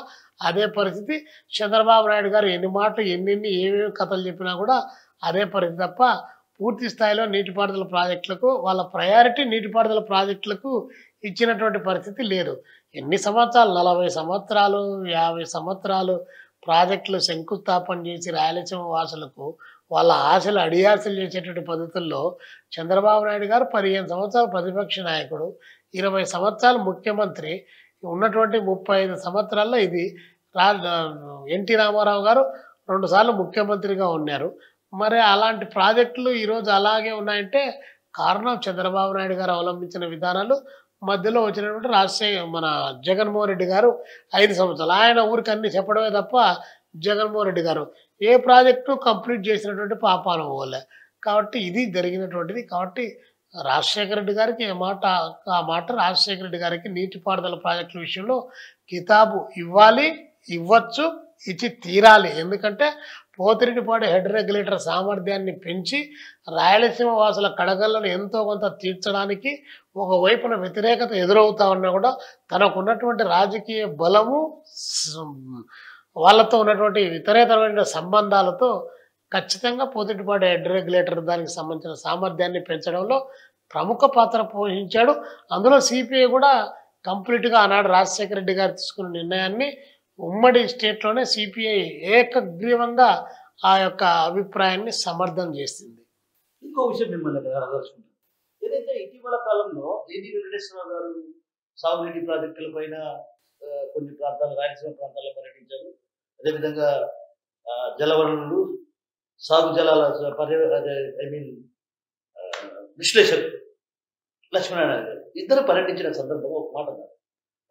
అదే పరిస్థితి, చంద్రబాబు నాయుడు గారు ఎన్ని మాటలు ఏమేమి కథలు చెప్పినా కూడా అదే పరిస్థితి తప్ప పూర్తి స్థాయిలో నీటిపారుదల ప్రాజెక్టులకు వాళ్ళ ప్రయారిటీ నీటిపారుదల ప్రాజెక్టులకు ఇచ్చినటువంటి పరిస్థితి లేదు. ఎన్ని సంవత్సరాలు, 40 సంవత్సరాలు 50 సంవత్సరాలు ప్రాజెక్టులు శంకుస్థాపన చేసి రాయలసీమ వాసులకు వాళ్ళ ఆశలు అడియాసలు చేసేటువంటి పద్ధతుల్లో చంద్రబాబు నాయుడు గారు 15 సంవత్సరాలు ప్రతిపక్ష నాయకుడు, 20 సంవత్సరాలు ముఖ్యమంత్రి ఉన్నటువంటి 35 సంవత్సరాల్లో ఇది ఎన్టీ రామారావు గారు 2 సార్లు ముఖ్యమంత్రిగా ఉన్నారు. మరి అలాంటి ప్రాజెక్టులు ఈరోజు అలాగే ఉన్నాయంటే కారణం చంద్రబాబు నాయుడు గారు అవలంబించిన విధానాలు, మధ్యలో వచ్చినటువంటి మన జగన్మోహన్ రెడ్డి గారు 5 సంవత్సరాలు ఆయన ఊరికి అన్ని చెప్పడమే తప్ప జగన్మోహన్ రెడ్డి గారు ఏ ప్రాజెక్టు కంప్లీట్ చేసినటువంటి పాపానం పోలే. కాబట్టి ఇది జరిగినటువంటిది. కాబట్టి రాజశేఖర రెడ్డి గారికి ఆ మాట రాజశేఖర రెడ్డి గారికి నీటిపారుదల ప్రాజెక్టుల విషయంలో కితాబు ఇవ్వాలి, ఇవ్వచ్చు, ఇచ్చి తీరాలి. ఎందుకంటే పోతిరెడ్డిపాడు హెడ్ రెగ్యులేటర్ సామర్థ్యాన్ని పెంచి రాయలసీమ వాసుల కడగళ్ళను ఎంతో కొంత తీర్చడానికి ఒకవైపున వ్యతిరేకత ఎదురవుతా ఉన్నా కూడా తనకున్నటువంటి రాజకీయ బలము, వాళ్ళతో ఉన్నటువంటి ఇతరేతరమైన సంబంధాలతో ఖచ్చితంగా పోతిరెడ్డిపాడు హెడ్ రెగ్యులేటర్ దానికి సంబంధించిన సామర్థ్యాన్ని పెంచడంలో ప్రముఖ పాత్ర పోషించాడు. అందులో సిపిఐ కూడా కంప్లీట్గా ఆనాడు రాజశేఖర రెడ్డి గారు తీసుకున్న నిర్ణయాన్ని ఉమ్మడి స్టేట్లోనే సిపిఐ ఏకగ్రీవంగా ఆ యొక్క అభిప్రాయాన్ని సమర్థం చేసింది. ఇంకో విషయం మిమ్మల్ని అడగదలుచుకుంటాను. ఏదైతే ఇటీవల కాలంలో ఏడి వెంకటేశ్వరరావు గారు సాగునీటి ప్రాజెక్టుల పైన కొన్ని ప్రాంతాలు రాయలసీమ ప్రాంతాల్లో పర్యటించారు. అదేవిధంగా జలవనరులు, సాగు జలాల విశ్లేషకులు లక్ష్మీనారాయణ గారు ఇద్దరు పర్యటించిన సందర్భంగా ఒక మాట అన్నారు.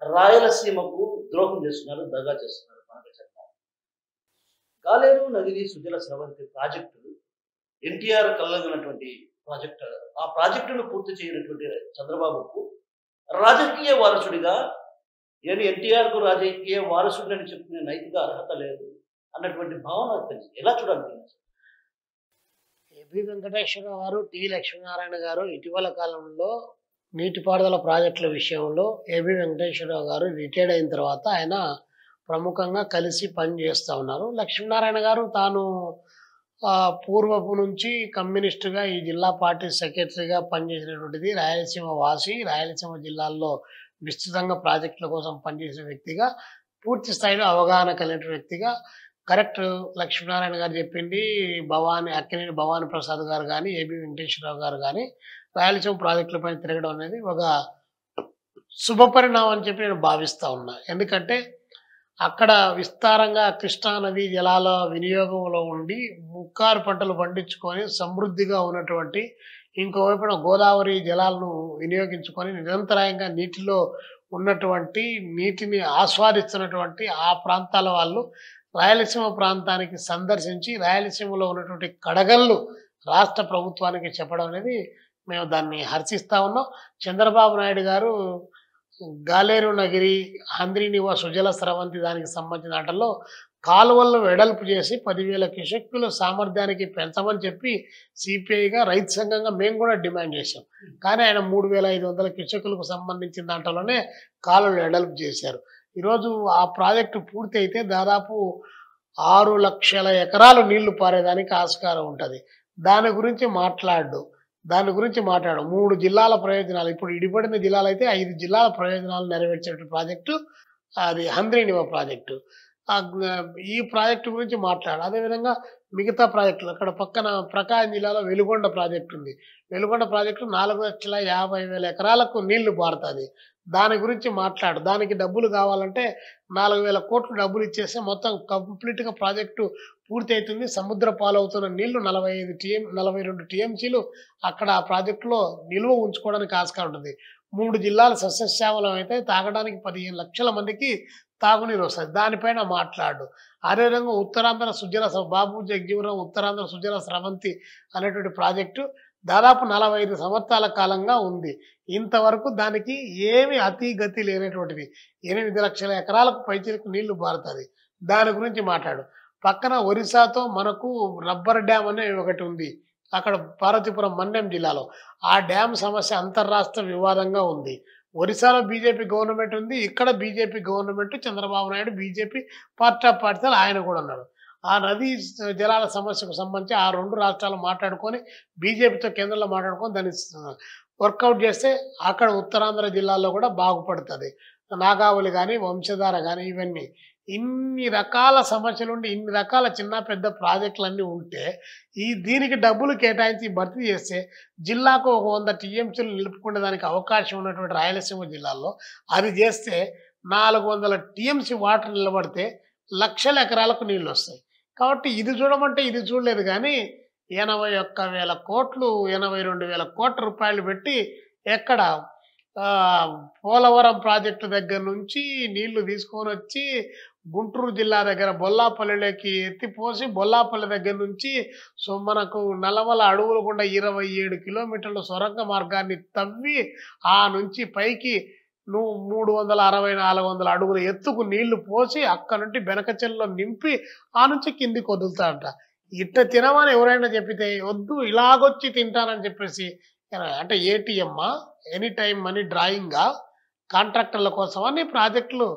రాయలసీమకు ద్రోహం చేస్తున్నారు, దగా చేస్తున్నారు వెంకటచర్ల. Galeru Nagari Sujala Sravanthi project NTR కళ్ళగినటువంటి project. ఆ ప్రాజెక్టును పూర్తి చేయనటువంటి చంద్రబాబుకు రాజకీయ వారసుడిగా ఎన్టీఆర్కు రాజకీయ వారసుడిని చెప్పుకునే నైతిక అర్హత లేదు అన్నటువంటి భావన తెలిసింది. ఎలా చూడాలి? ఏబి వెంకటేశ్వరరావు గారు, టి లక్ష్మీనారాయణ గారు ఇటీవల కాలంలో నీటిపారుదల ప్రాజెక్టుల విషయంలో ఏబి వెంకటేశ్వరరావు గారు రిటైర్డ్ అయిన తర్వాత ఆయన ప్రముఖంగా కలిసి పనిచేస్తూ ఉన్నారు. లక్ష్మీనారాయణ గారు తాను పూర్వపు నుంచి కమ్యూనిస్టుగా ఈ జిల్లా పార్టీ సెక్రటరీగా పనిచేసినటువంటిది, రాయలసీమ వాసి, రాయలసీమ జిల్లాల్లో విస్తృతంగా ప్రాజెక్టుల కోసం పనిచేసిన వ్యక్తిగా, పూర్తి స్థాయిలో అవగాహన కలిగిన వ్యక్తిగా కరెక్ట్ లక్ష్మీనారాయణ గారు చెప్పింది. అక్కినేని భవానీ ప్రసాద్ గారు కానీ, ఏబి వెంకటేశ్వరరావు గారు కానీ రాయలసీమ ప్రాజెక్టులపైన తిరగడం అనేది ఒక శుభపరిణామం అని చెప్పి నేను భావిస్తూ ఉన్నా. ఎందుకంటే అక్కడ విస్తారంగా కృష్ణా నదీ జలాల వినియోగంలో ఉండి ముక్కారు పంటలు పండించుకొని సమృద్ధిగా ఉన్నటువంటి, ఇంకోవైపున గోదావరి జలాలను వినియోగించుకొని నిరంతరాయంగా నీటిలో ఉన్నటువంటి, నీటిని ఆస్వాదిస్తున్నటువంటి ఆ ప్రాంతాల వాళ్ళు రాయలసీమ ప్రాంతానికి సందర్శించి రాయలసీమలో ఉన్నటువంటి కడగళ్ళు రాష్ట్ర ప్రభుత్వానికి చెప్పడం అనేది మేము దాన్ని హర్షిస్తా ఉన్నాం. చంద్రబాబు నాయుడు గారు గాలేరు నగిరి, హంద్రీనివా సుజల స్రవంతి దానికి సంబంధించిన ఆటల్లో కాలువలను వెడల్పు చేసి 10,000 క్యూసెక్కుల సామర్థ్యానికి పెంచమని చెప్పి సిపిఐగా రైతు సంఘంగా మేము కూడా డిమాండ్ చేశాం. కానీ ఆయన 3,500 క్యూసెక్కులకు సంబంధించిన దాంట్లోనే కాలువలు వెడల్పు చేశారు. ఈరోజు ఆ ప్రాజెక్టు పూర్తి అయితే దాదాపు 6 లక్షల ఎకరాలు నీళ్లు పారేదానికి ఆస్కారం ఉంటుంది. దాని గురించి మాట్లాడు 3 జిల్లాల ప్రయోజనాలు, ఇప్పుడు ఇడిపడిన జిల్లాలు అయితే 5 జిల్లాల ప్రయోజనాలు నెరవేర్చే ప్రాజెక్టు అది హంద్రీనివా ప్రాజెక్టు. ఈ ప్రాజెక్టు గురించి మాట్లాడు. అదేవిధంగా మిగతా ప్రాజెక్టులు అక్కడ పక్కన ప్రకాశం జిల్లాలో వెలుగొండ ప్రాజెక్టు ఉంది. వెలుగొండ ప్రాజెక్టు 4,50,000 ఎకరాలకు నీళ్లు పారుతుంది. దాని గురించి మాట్లాడు. దానికి డబ్బులు కావాలంటే 4,000 కోట్లు డబ్బులు ఇచ్చేస్తే మొత్తం కంప్లీట్గా ప్రాజెక్టు పూర్తి అవుతుంది. సముద్ర పాలవుతున్న నీళ్లు 42 టీఎంసీలు అక్కడ ఆ ప్రాజెక్టులో నిల్వ ఉంచుకోవడానికి ఆస్కారం ఉంటుంది. 3 జిల్లాలు సస్యశ్యామలం అయితే తాగడానికి 15 లక్షల మందికి తాగునీరు వస్తుంది. దానిపైన మాట్లాడు. అదేవిధంగా ఉత్తరాంధ్ర బాబు జగజీవనం ఉత్తరాంధ్ర సుజల స్రవంతి అనేటువంటి ప్రాజెక్టు దాదాపు 45 సంవత్సరాల కాలంగా ఉంది. ఇంతవరకు దానికి ఏమి అతిగతి లేనటువంటిది. 8 లక్షల ఎకరాలకు పైచిలకు నీళ్లు పారుతుంది. దాని గురించి మాట్లాడు. పక్కన ఒరిస్సాతో మనకు రబ్బర్ డ్యామ్ అనే ఒకటి ఉంది. అక్కడ పార్వతీపురం మన్యం జిల్లాలో ఆ డ్యామ్ సమస్య అంతర్రాష్ట్ర వివాదంగా ఉంది. ఒరిస్సాలో బీజేపీ గవర్నమెంట్ ఉంది, ఇక్కడ BJP government, Chandrababu Naidu BJP party of పార్టీలు ఆయన కూడా ఉన్నాడు. ఆ నదీ జలాల సమస్యకు సంబంధించి ఆ 2 రాష్ట్రాలు మాట్లాడుకొని బీజేపీతో కేంద్రంలో మాట్లాడుకొని దాన్ని వర్కౌట్ చేస్తే అక్కడ ఉత్తరాంధ్ర జిల్లాలో కూడా బాగుపడుతుంది. నాగావళి కానీ, వంశధార కానీ, ఇవన్నీ ఇన్ని రకాల సమస్యలు ఉండి ఇన్ని రకాల చిన్న పెద్ద ప్రాజెక్టులన్నీ ఉంటే దీనికి డబ్బులు కేటాయించి భర్తీ చేస్తే జిల్లాకు ఒక 100 టీఎంసీలు నిలుపుకునే దానికి అవకాశం ఉన్నటువంటి రాయలసీమ జిల్లాలో అది చేస్తే 400 టీఎంసీ వాటర్ నిలబడితే లక్షల ఎకరాలకు నీళ్ళు వస్తాయి. కాబట్టి ఇది చూడమంటే ఇది చూడలేదు. కానీ 81,000 కోట్లు 82,000 కోట్ల రూపాయలు పెట్టి ఎక్కడ పోలవరం ప్రాజెక్టు దగ్గర నుంచి నీళ్లు తీసుకొని వచ్చి గుంటూరు జిల్లా దగ్గర బొల్లాపల్లిలోకి ఎత్తిపోసి బొల్లాపల్లి దగ్గర నుంచి మనకు నల్లమల అడవులు గుండా 27 కిలోమీటర్ల సొరంగ మార్గాన్ని తవ్వి ఆ నుంచి పైకి 360, 400 అడుగుల ఎత్తుకు నీళ్లు పోసి అక్కడ నుండి బెనకచెల్లో నింపి ఆ నుంచి కిందికి వదులుతాడంట. ఇట్ట తినమని ఎవరైనా చెప్పితే వద్దు ఇలాగొచ్చి తింటానని చెప్పేసి, అంటే ఏటీఎమ్మా, ఎనీ టైం మనీ డ్రాయింగా, కాంట్రాక్టర్ల కోసమా, నీ ప్రాజెక్టులు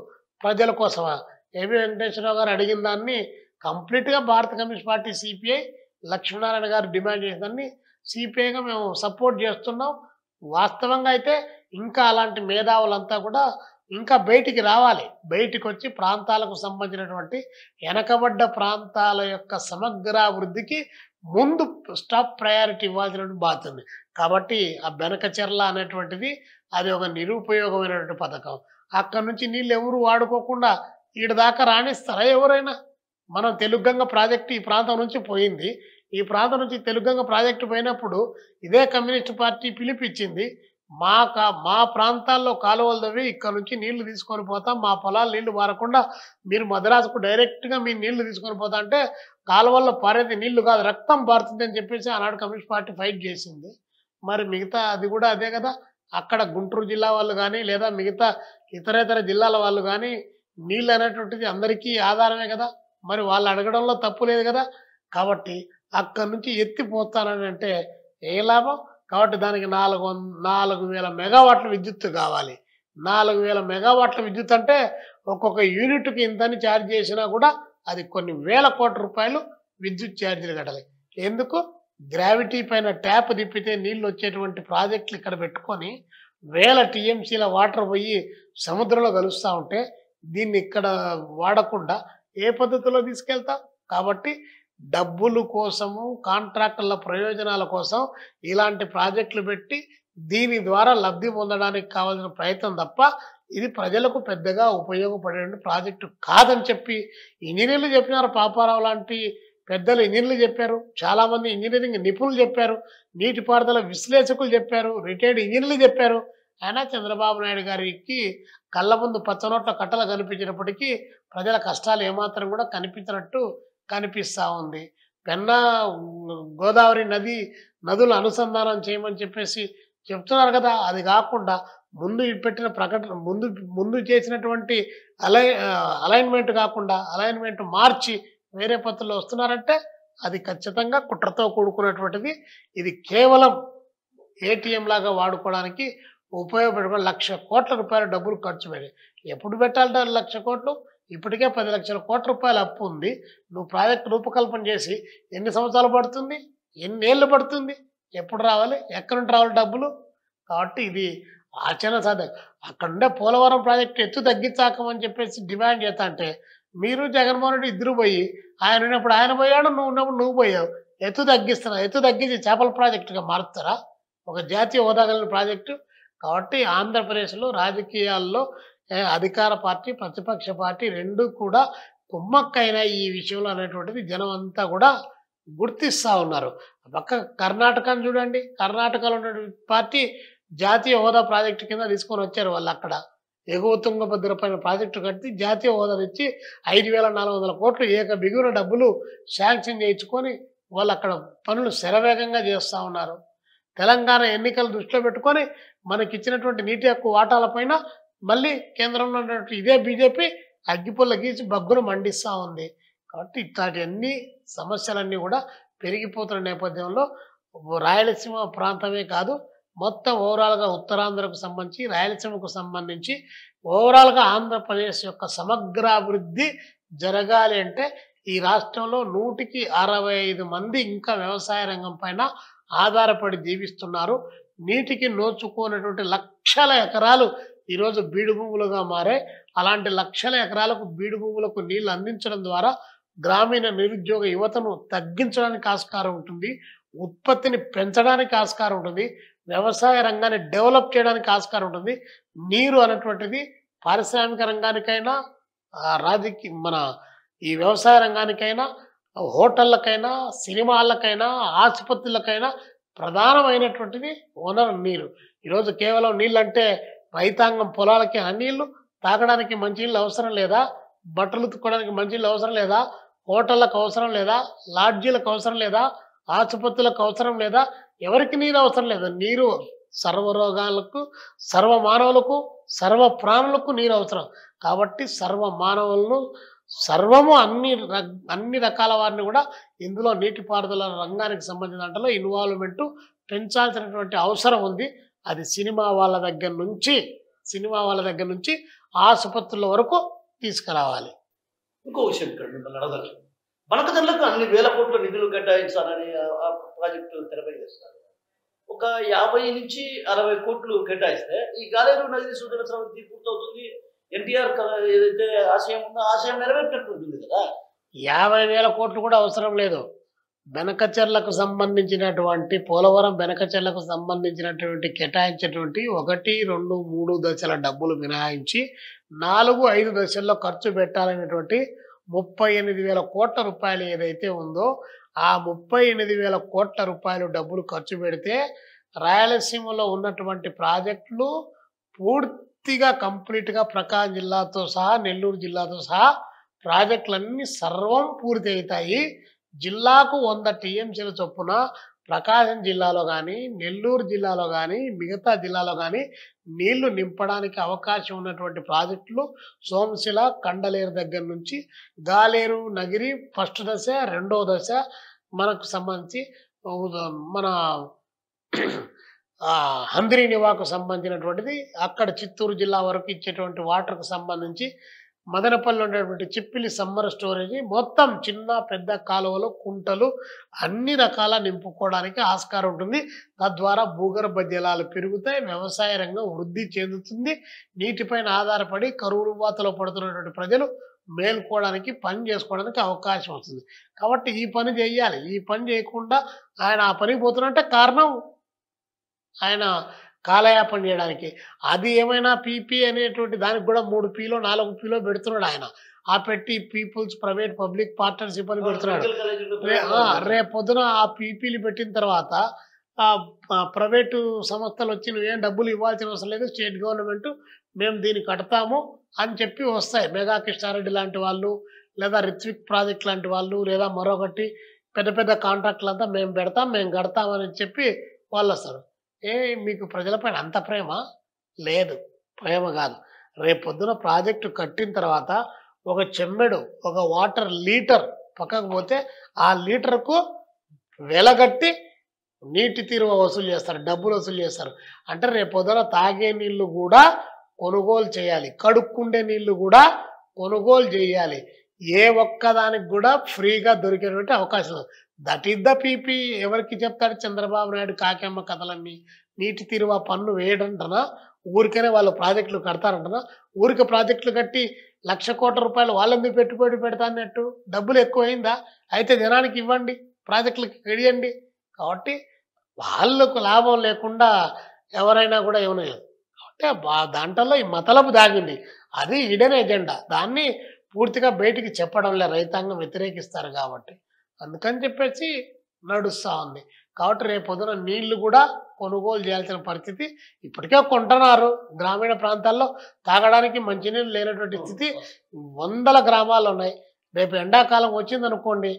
ప్రజల కోసమా? ఏబి వెంకటేశ్వరరావు గారు అడిగిన దాన్ని కంప్లీట్గా భారత కమ్యూనిస్ట్ పార్టీ సిపిఐ లక్ష్మీనారాయణ గారు డిమాండ్ చేసేదాన్ని సిపిఐగా మేము సపోర్ట్ చేస్తున్నాం. వాస్తవంగా అయితే ఇంకా అలాంటి మేధావులంతా కూడా ఇంకా బయటికి రావాలి. బయటికి వచ్చి ప్రాంతాలకు సంబంధించినటువంటి వెనకబడ్డ ప్రాంతాల యొక్క సమగ్రాభివృద్ధికి ముందు స్టాప్ ప్రయారిటీ ఇవ్వాల్సినటువంటి బాధ్యత ఉంది. కాబట్టి ఆ బెనకచెర్ల అనేటువంటిది అది ఒక నిరుపయోగమైనటువంటి పథకం. అక్కడి నుంచి నీళ్ళు ఎవరు వాడుకోకుండా ఈడ దాకా రాణిస్తారా ఎవరైనా? మనం తెలుగంగ ప్రాజెక్టు ఈ ప్రాంతం నుంచి పోయింది. ఈ ప్రాంతం నుంచి తెలుగంగ ప్రాజెక్టు పోయినప్పుడు ఇదే కమ్యూనిస్ట్ పార్టీ పిలిపించింది. మా ప్రాంతాల్లో కాలువలు తవ్వి ఇక్కడ నుంచి నీళ్లు తీసుకొని పోతాం, మా పొలాలు నీళ్లు పారకుండా మీరు మద్రాసుకు డైరెక్ట్గా మీ నీళ్లు తీసుకొని పోతా అంటే కాలువల్లో పారేది నీళ్లు కాదు రక్తం పారుతుంది అని చెప్పేసి ఆనాడు కమ్యూనిస్ట్ పార్టీ ఫైట్ చేసింది. మరి మిగతా అది కూడా అదే కదా. అక్కడ గుంటూరు జిల్లా వాళ్ళు కానీ లేదా మిగతా ఇతరేతర జిల్లాల వాళ్ళు కానీ నీళ్ళు అనేటువంటిది అందరికీ ఆధారమే కదా. మరి వాళ్ళు అడగడంలో తప్పు లేదు కదా. కాబట్టి అక్కడ నుంచి ఎత్తిపోతానని అంటే ఏ లాభం. కాబట్టి దానికి 4,000 మెగావాట్ల విద్యుత్ కావాలి. 4,000 మెగావాట్ల విద్యుత్ అంటే ఒక్కొక్క యూనిట్కి ఇంతని ఛార్జ్ చేసినా కూడా అది కొన్ని వేల కోట్ల రూపాయలు విద్యుత్ ఛార్జీలు కట్టాలి. ఎందుకు? గ్రావిటీ పైన ట్యాప్ తిప్పితే నీళ్ళు వచ్చేటువంటి ప్రాజెక్టులు ఇక్కడ పెట్టుకొని వేల టీఎంసీల వాటర్ పోయి సముద్రంలో కలుస్తూ ఉంటే దీన్ని ఇక్కడ వాడకుండా ఏ పద్ధతిలో తీసుకెళ్తాం. కాబట్టి డబ్బుల కోసము కాంట్రాక్టర్ల ప్రయోజనాల కోసం ఇలాంటి ప్రాజెక్టులు పెట్టి దీని ద్వారా లబ్ధి పొందడానికి కావాల్సిన ప్రయత్నం తప్ప ఇది ప్రజలకు పెద్దగా ఉపయోగపడే ప్రాజెక్టు కాదని చెప్పి ఇంజనీర్లు చెప్పినారు. పాపారావు లాంటి పెద్దలు ఇంజనీర్లు చెప్పారు, చాలామంది ఇంజనీరింగ్ నిపుణులు చెప్పారు, నీటిపారుదల విశ్లేషకులు చెప్పారు, రిటైర్డ్ ఇంజనీర్లు చెప్పారు. అయినా చంద్రబాబు నాయుడు గారికి కళ్ళ ముందు పచ్చనోట్ల కట్టలు కనిపించినప్పటికీ ప్రజల కష్టాలు ఏమాత్రం కూడా కనిపించినట్టు కనిపిస్తూ ఉంది. పెన్నా గోదావరి నదుల అనుసంధానం చేయమని చెప్పేసి చెప్తున్నారు కదా. అది కాకుండా ముందు పెట్టిన ప్రకటన ముందు చేసినటువంటి అలైన్మెంట్ కాకుండా అలైన్మెంట్ మార్చి వేరే పద్ధతిలో వస్తున్నారంటే అది ఖచ్చితంగా కుట్రతో కూడుకున్నటువంటిది. ఇది కేవలం ఏటీఎం లాగా వాడుకోవడానికి ఉపయోగపడే 1,00,000 కోట్ల రూపాయల డబ్బులు ఖర్చు పెట్టి ఎప్పుడు పెట్టాలంటే 1,00,000 కోట్లు. ఇప్పటికే 10 లక్షల కోట్ల రూపాయల అప్పు ఉంది. నువ్వు ప్రాజెక్ట్ రూపకల్పన చేసి ఎన్ని సంవత్సరాలు పడుతుంది, ఎన్ని ఏళ్ళు పడుతుంది, ఎప్పుడు రావాలి, ఎక్కడి నుండి రావాలి డబ్బులు. కాబట్టి ఇది ఆచరణ సాధ్యం. అక్కడుండే పోలవరం ప్రాజెక్టు ఎత్తు తగ్గించాకమని చెప్పేసి డిమాండ్ చేస్తా అంటే మీరు జగన్మోహన్ రెడ్డి ఇద్దరు పోయి ఆయన ఉన్నప్పుడు ఆయన పోయాడు, నువ్వు ఉన్నప్పుడు నువ్వు పోయావు. ఎత్తు తగ్గిస్తున్నావు, ఎత్తు తగ్గించి చేపల ప్రాజెక్టుగా మారుతారా ఒక జాతీయ హోదా కలిగిన ప్రాజెక్టు. కాబట్టి ఆంధ్రప్రదేశ్లో రాజకీయాల్లో అధికార పార్టీ ప్రతిపక్ష పార్టీ రెండు కూడా కుమ్మక్కైన ఈ విషయంలో అనేటువంటిది జనం అంతా కూడా గుర్తిస్తూ ఉన్నారు. పక్క కర్ణాటకను చూడండి, కర్ణాటకలో ఉన్న పార్టీ జాతీయ హోదా ప్రాజెక్టు కింద తీసుకొని వచ్చారు. వాళ్ళు అక్కడ ఎగువ తుంగభద్ర పైన ప్రాజెక్టు కట్టి జాతీయ హోదా తెచ్చి 5,400 కోట్లు బిగున డబ్బులు శాంక్షన్ చేయించుకొని వాళ్ళు అక్కడ పనులు శరవేగంగా చేస్తూ ఉన్నారు. తెలంగాణ ఎన్నికలు దృష్టిలో పెట్టుకొని మనకిచ్చినటువంటి నీటి హక్కు వాటాలపైన మళ్ళీ కేంద్రంలో ఉన్నటువంటి ఇదే బీజేపీ అగ్గిపుల్ల గీసి బగ్గును మండిస్తూ ఉంది. కాబట్టి ఇట్లాంటి అన్ని సమస్యలన్నీ కూడా పెరిగిపోతున్న నేపథ్యంలో రాయలసీమ ప్రాంతమే కాదు మొత్తం ఓవరాల్గా ఉత్తరాంధ్రకు సంబంధించి రాయలసీమకు సంబంధించి ఓవరాల్గా ఆంధ్రప్రదేశ్ యొక్క సమగ్రాభివృద్ధి జరగాలి అంటే ఈ రాష్ట్రంలో 165 మంది ఇంకా వ్యవసాయ రంగం పైన ఆధారపడి జీవిస్తున్నారు. నీటికి నోచుకోనటువంటి లక్షల ఎకరాలు ఈరోజు బీడు భూములుగా మారే. అలాంటి లక్షల ఎకరాలకు బీడు భూములకు నీళ్లు అందించడం ద్వారా గ్రామీణ నిరుద్యోగ యువతను తగ్గించడానికి ఆస్కారం ఉంటుంది, ఉత్పత్తిని పెంచడానికి ఆస్కారం ఉంటుంది, వ్యవసాయ రంగాన్ని డెవలప్ చేయడానికి ఆస్కారం ఉంటుంది. నీరు అనేటువంటిది పారిశ్రామిక రంగానికైనా మన ఈ వ్యవసాయ రంగానికైనా హోటళ్ళకైనా సినిమాలకైనా ఆసుపత్రులకైనా ప్రధానమైనటువంటిది వనరు నీరు. ఈరోజు కేవలం నీళ్ళు అంటే రైతాంగం పొలాలకి ఆ నీళ్లు, తాగడానికి మంచినీళ్ళు అవసరం లేదా, బట్టలు ఉతుక్కోవడానికి మంచినీళ్ళు అవసరం లేదా, హోటళ్ళకు అవసరం లేదా, లాడ్జీలకు అవసరం లేదా, ఆసుపత్రులకు అవసరం లేదా, ఎవరికి నీరు అవసరం లేదా. నీరు సర్వరోగాలకు సర్వమానవులకు సర్వ ప్రాణులకు నీరు అవసరం. కాబట్టి సర్వ మానవులను సర్వము అన్ని రకాల వారిని కూడా ఇందులో నీటిపారుదల రంగానికి సంబంధించిన దాంట్లో ఇన్వాల్వ్మెంట్ పెంచాల్సినటువంటి అవసరం ఉంది. అది సినిమా వాళ్ళ దగ్గర నుంచి ఆసుపత్రుల వరకు తీసుకురావాలి. ఇంకో విషయం ఇక్కడ మిమ్మల్ని అడగచ్చు, బనకచర్లకు అన్ని వేల కోట్ల నిధులు కేటాయించాలని ఆ ప్రాజెక్టు తెరపై చేస్తారు. ఒక 50 నుంచి 60 కోట్లు కేటాయిస్తే ఈ గాలేరు నది సూచన సమితి పూర్తవుతుంది. ఎన్టీఆర్ ఏదైతే ఆశయం ఉందో ఆశయం నెరవేర్చినట్టు ఉంటుంది కదా. 50,000 కోట్లు కూడా అవసరం లేదు. బెనకచెర్లకు సంబంధించినటువంటి పోలవరం బెనకచెర్లకు సంబంధించినటువంటి కేటాయించేటువంటి 1, 2, 3 దశల డబ్బులు మినహాయించి 4, 5 దశల్లో ఖర్చు పెట్టాలనేటువంటి 38,000 కోట్ల రూపాయలు ఏదైతే ఉందో ఆ 38,000 కోట్ల రూపాయలు డబ్బులు ఖర్చు పెడితే రాయలసీమలో ఉన్నటువంటి ప్రాజెక్టులు పూర్తిగా కంప్లీట్గా ప్రకాశం జిల్లాతో సహా నెల్లూరు జిల్లాతో సహా ప్రాజెక్టులన్నీ సర్వం పూర్తి అవుతాయి. జిల్లాకు 100 టీఎంసీల చొప్పున ప్రకాశం జిల్లాలో కానీ నెల్లూరు జిల్లాలో కానీ మిగతా జిల్లాలో కానీ నీళ్లు నింపడానికి అవకాశం ఉన్నటువంటి ప్రాజెక్టులు సోమశిల కండలేరు దగ్గర నుంచి గాలేరు నగిరి ఫస్ట్ దశ రెండో దశ మనకు సంబంధించి మన హంద్రి నివాకు సంబంధించినటువంటిది అక్కడ చిత్తూరు జిల్లా వరకు ఇచ్చేటువంటి వాటర్కు సంబంధించి మదనపల్లి ఉండేటువంటి చిప్పిలి సమ్మర్ స్టోరేజ్ మొత్తం చిన్న పెద్ద కాలువలు కుంటలు అన్ని రకాల నింపుకోవడానికి ఆస్కారం ఉంటుంది. తద్వారా భూగర్భ జలాలు పెరుగుతాయి, వ్యవసాయ రంగం వృద్ధి చెందుతుంది. నీటిపైన ఆధారపడి కరువు వాతలో పడుతున్నటువంటి ప్రజలు మేల్కోవడానికి పని చేసుకోవడానికి అవకాశం వస్తుంది. కాబట్టి ఈ పని చేయాలి. ఈ పని చేయకుండా ఆయన ఆ పనికి పోతున్నట్టే కారణం ఆయన కాలయాపన చేయడానికి. అది ఏమైనా పీపీ అనేటువంటి దానికి కూడా 3 పీలో 4 పీలో పెడుతున్నాడు ఆయన. ఆ పెట్టి పీపుల్స్ ప్రైవేట్ పబ్లిక్ పార్ట్నర్షిప్ అని పెడుతున్నాడు. రేపు పొద్దున ఆ పీపీలు పెట్టిన తర్వాత ప్రైవేటు సంస్థలు వచ్చి నువ్వేం డబ్బులు ఇవ్వాల్సిన అవసరం లేదు, స్టేట్ గవర్నమెంట్ మేము దీన్ని కడతాము అని చెప్పి వస్తాయి. మెగా కృష్ణారెడ్డి లాంటి వాళ్ళు లేదా రిత్విక్ ప్రాజెక్ట్ లాంటి వాళ్ళు లేదా మరొకటి పెద్ద పెద్ద కాంట్రాక్టులంతా మేము పెడతాం మేము కడతామని చెప్పి వాళ్ళు వస్తారు. మీకు ప్రజలపైన అంత ప్రేమ లేదు, ప్రేమ కాదు. రేపు పొద్దున ప్రాజెక్టు కట్టిన తర్వాత ఒక చెమ్మెడు ఒక వాటర్ లీటర్ పక్కకు పోతే ఆ లీటర్కు వెలగట్టి నీటి తీరువ వసూలు చేస్తారు, డబ్బులు వసూలు చేస్తారు. అంటే రేపు పొద్దున తాగే నీళ్లు కూడా కొనుగోలు చేయాలి, కడుక్కుండే నీళ్లు కూడా కొనుగోలు చేయాలి. ఏ ఒక్కదానికి కూడా ఫ్రీగా దొరికేటువంటి అవకాశం. That is the PP. ఎవరికి చెప్తాడు చంద్రబాబు నాయుడు కాకేమ్మ కథలన్నీ? నీటి తీరువ పన్ను వేయడంటనా? ఊరికనే వాళ్ళు ప్రాజెక్టులు కడతారంటనా? ఊరికి ప్రాజెక్టులు కట్టి 1,00,000 కోట్ల రూపాయలు వాళ్ళెందుకు పెట్టుబడి పెడతా అన్నట్టు? డబ్బులు ఎక్కువైందా? అయితే జనానికి ఇవ్వండి, ప్రాజెక్టులకి గడియండి. కాబట్టి వాళ్ళకు లాభం లేకుండా ఎవరైనా కూడా ఏమలేదు. కాబట్టి దాంట్లో ఈ మతలబు దాగింది. అది హిడెన్ ఎజెండా. దాన్ని పూర్తిగా బయటికి చెప్పడంలే, రైతాంగం వ్యతిరేకిస్తారు కాబట్టి. అందుకని చెప్పేసి నడుస్తూ ఉంది. కాబట్టి రేపు పొద్దున నీళ్లు కూడా కొనుగోలు చేయాల్సిన పరిస్థితి. ఇప్పటికే కొంటున్నారు. గ్రామీణ ప్రాంతాల్లో తాగడానికి మంచినీళ్ళు లేనటువంటి స్థితి 100 గ్రామాలు ఉన్నాయి. రేపు ఎండాకాలం వచ్చిందనుకోండి,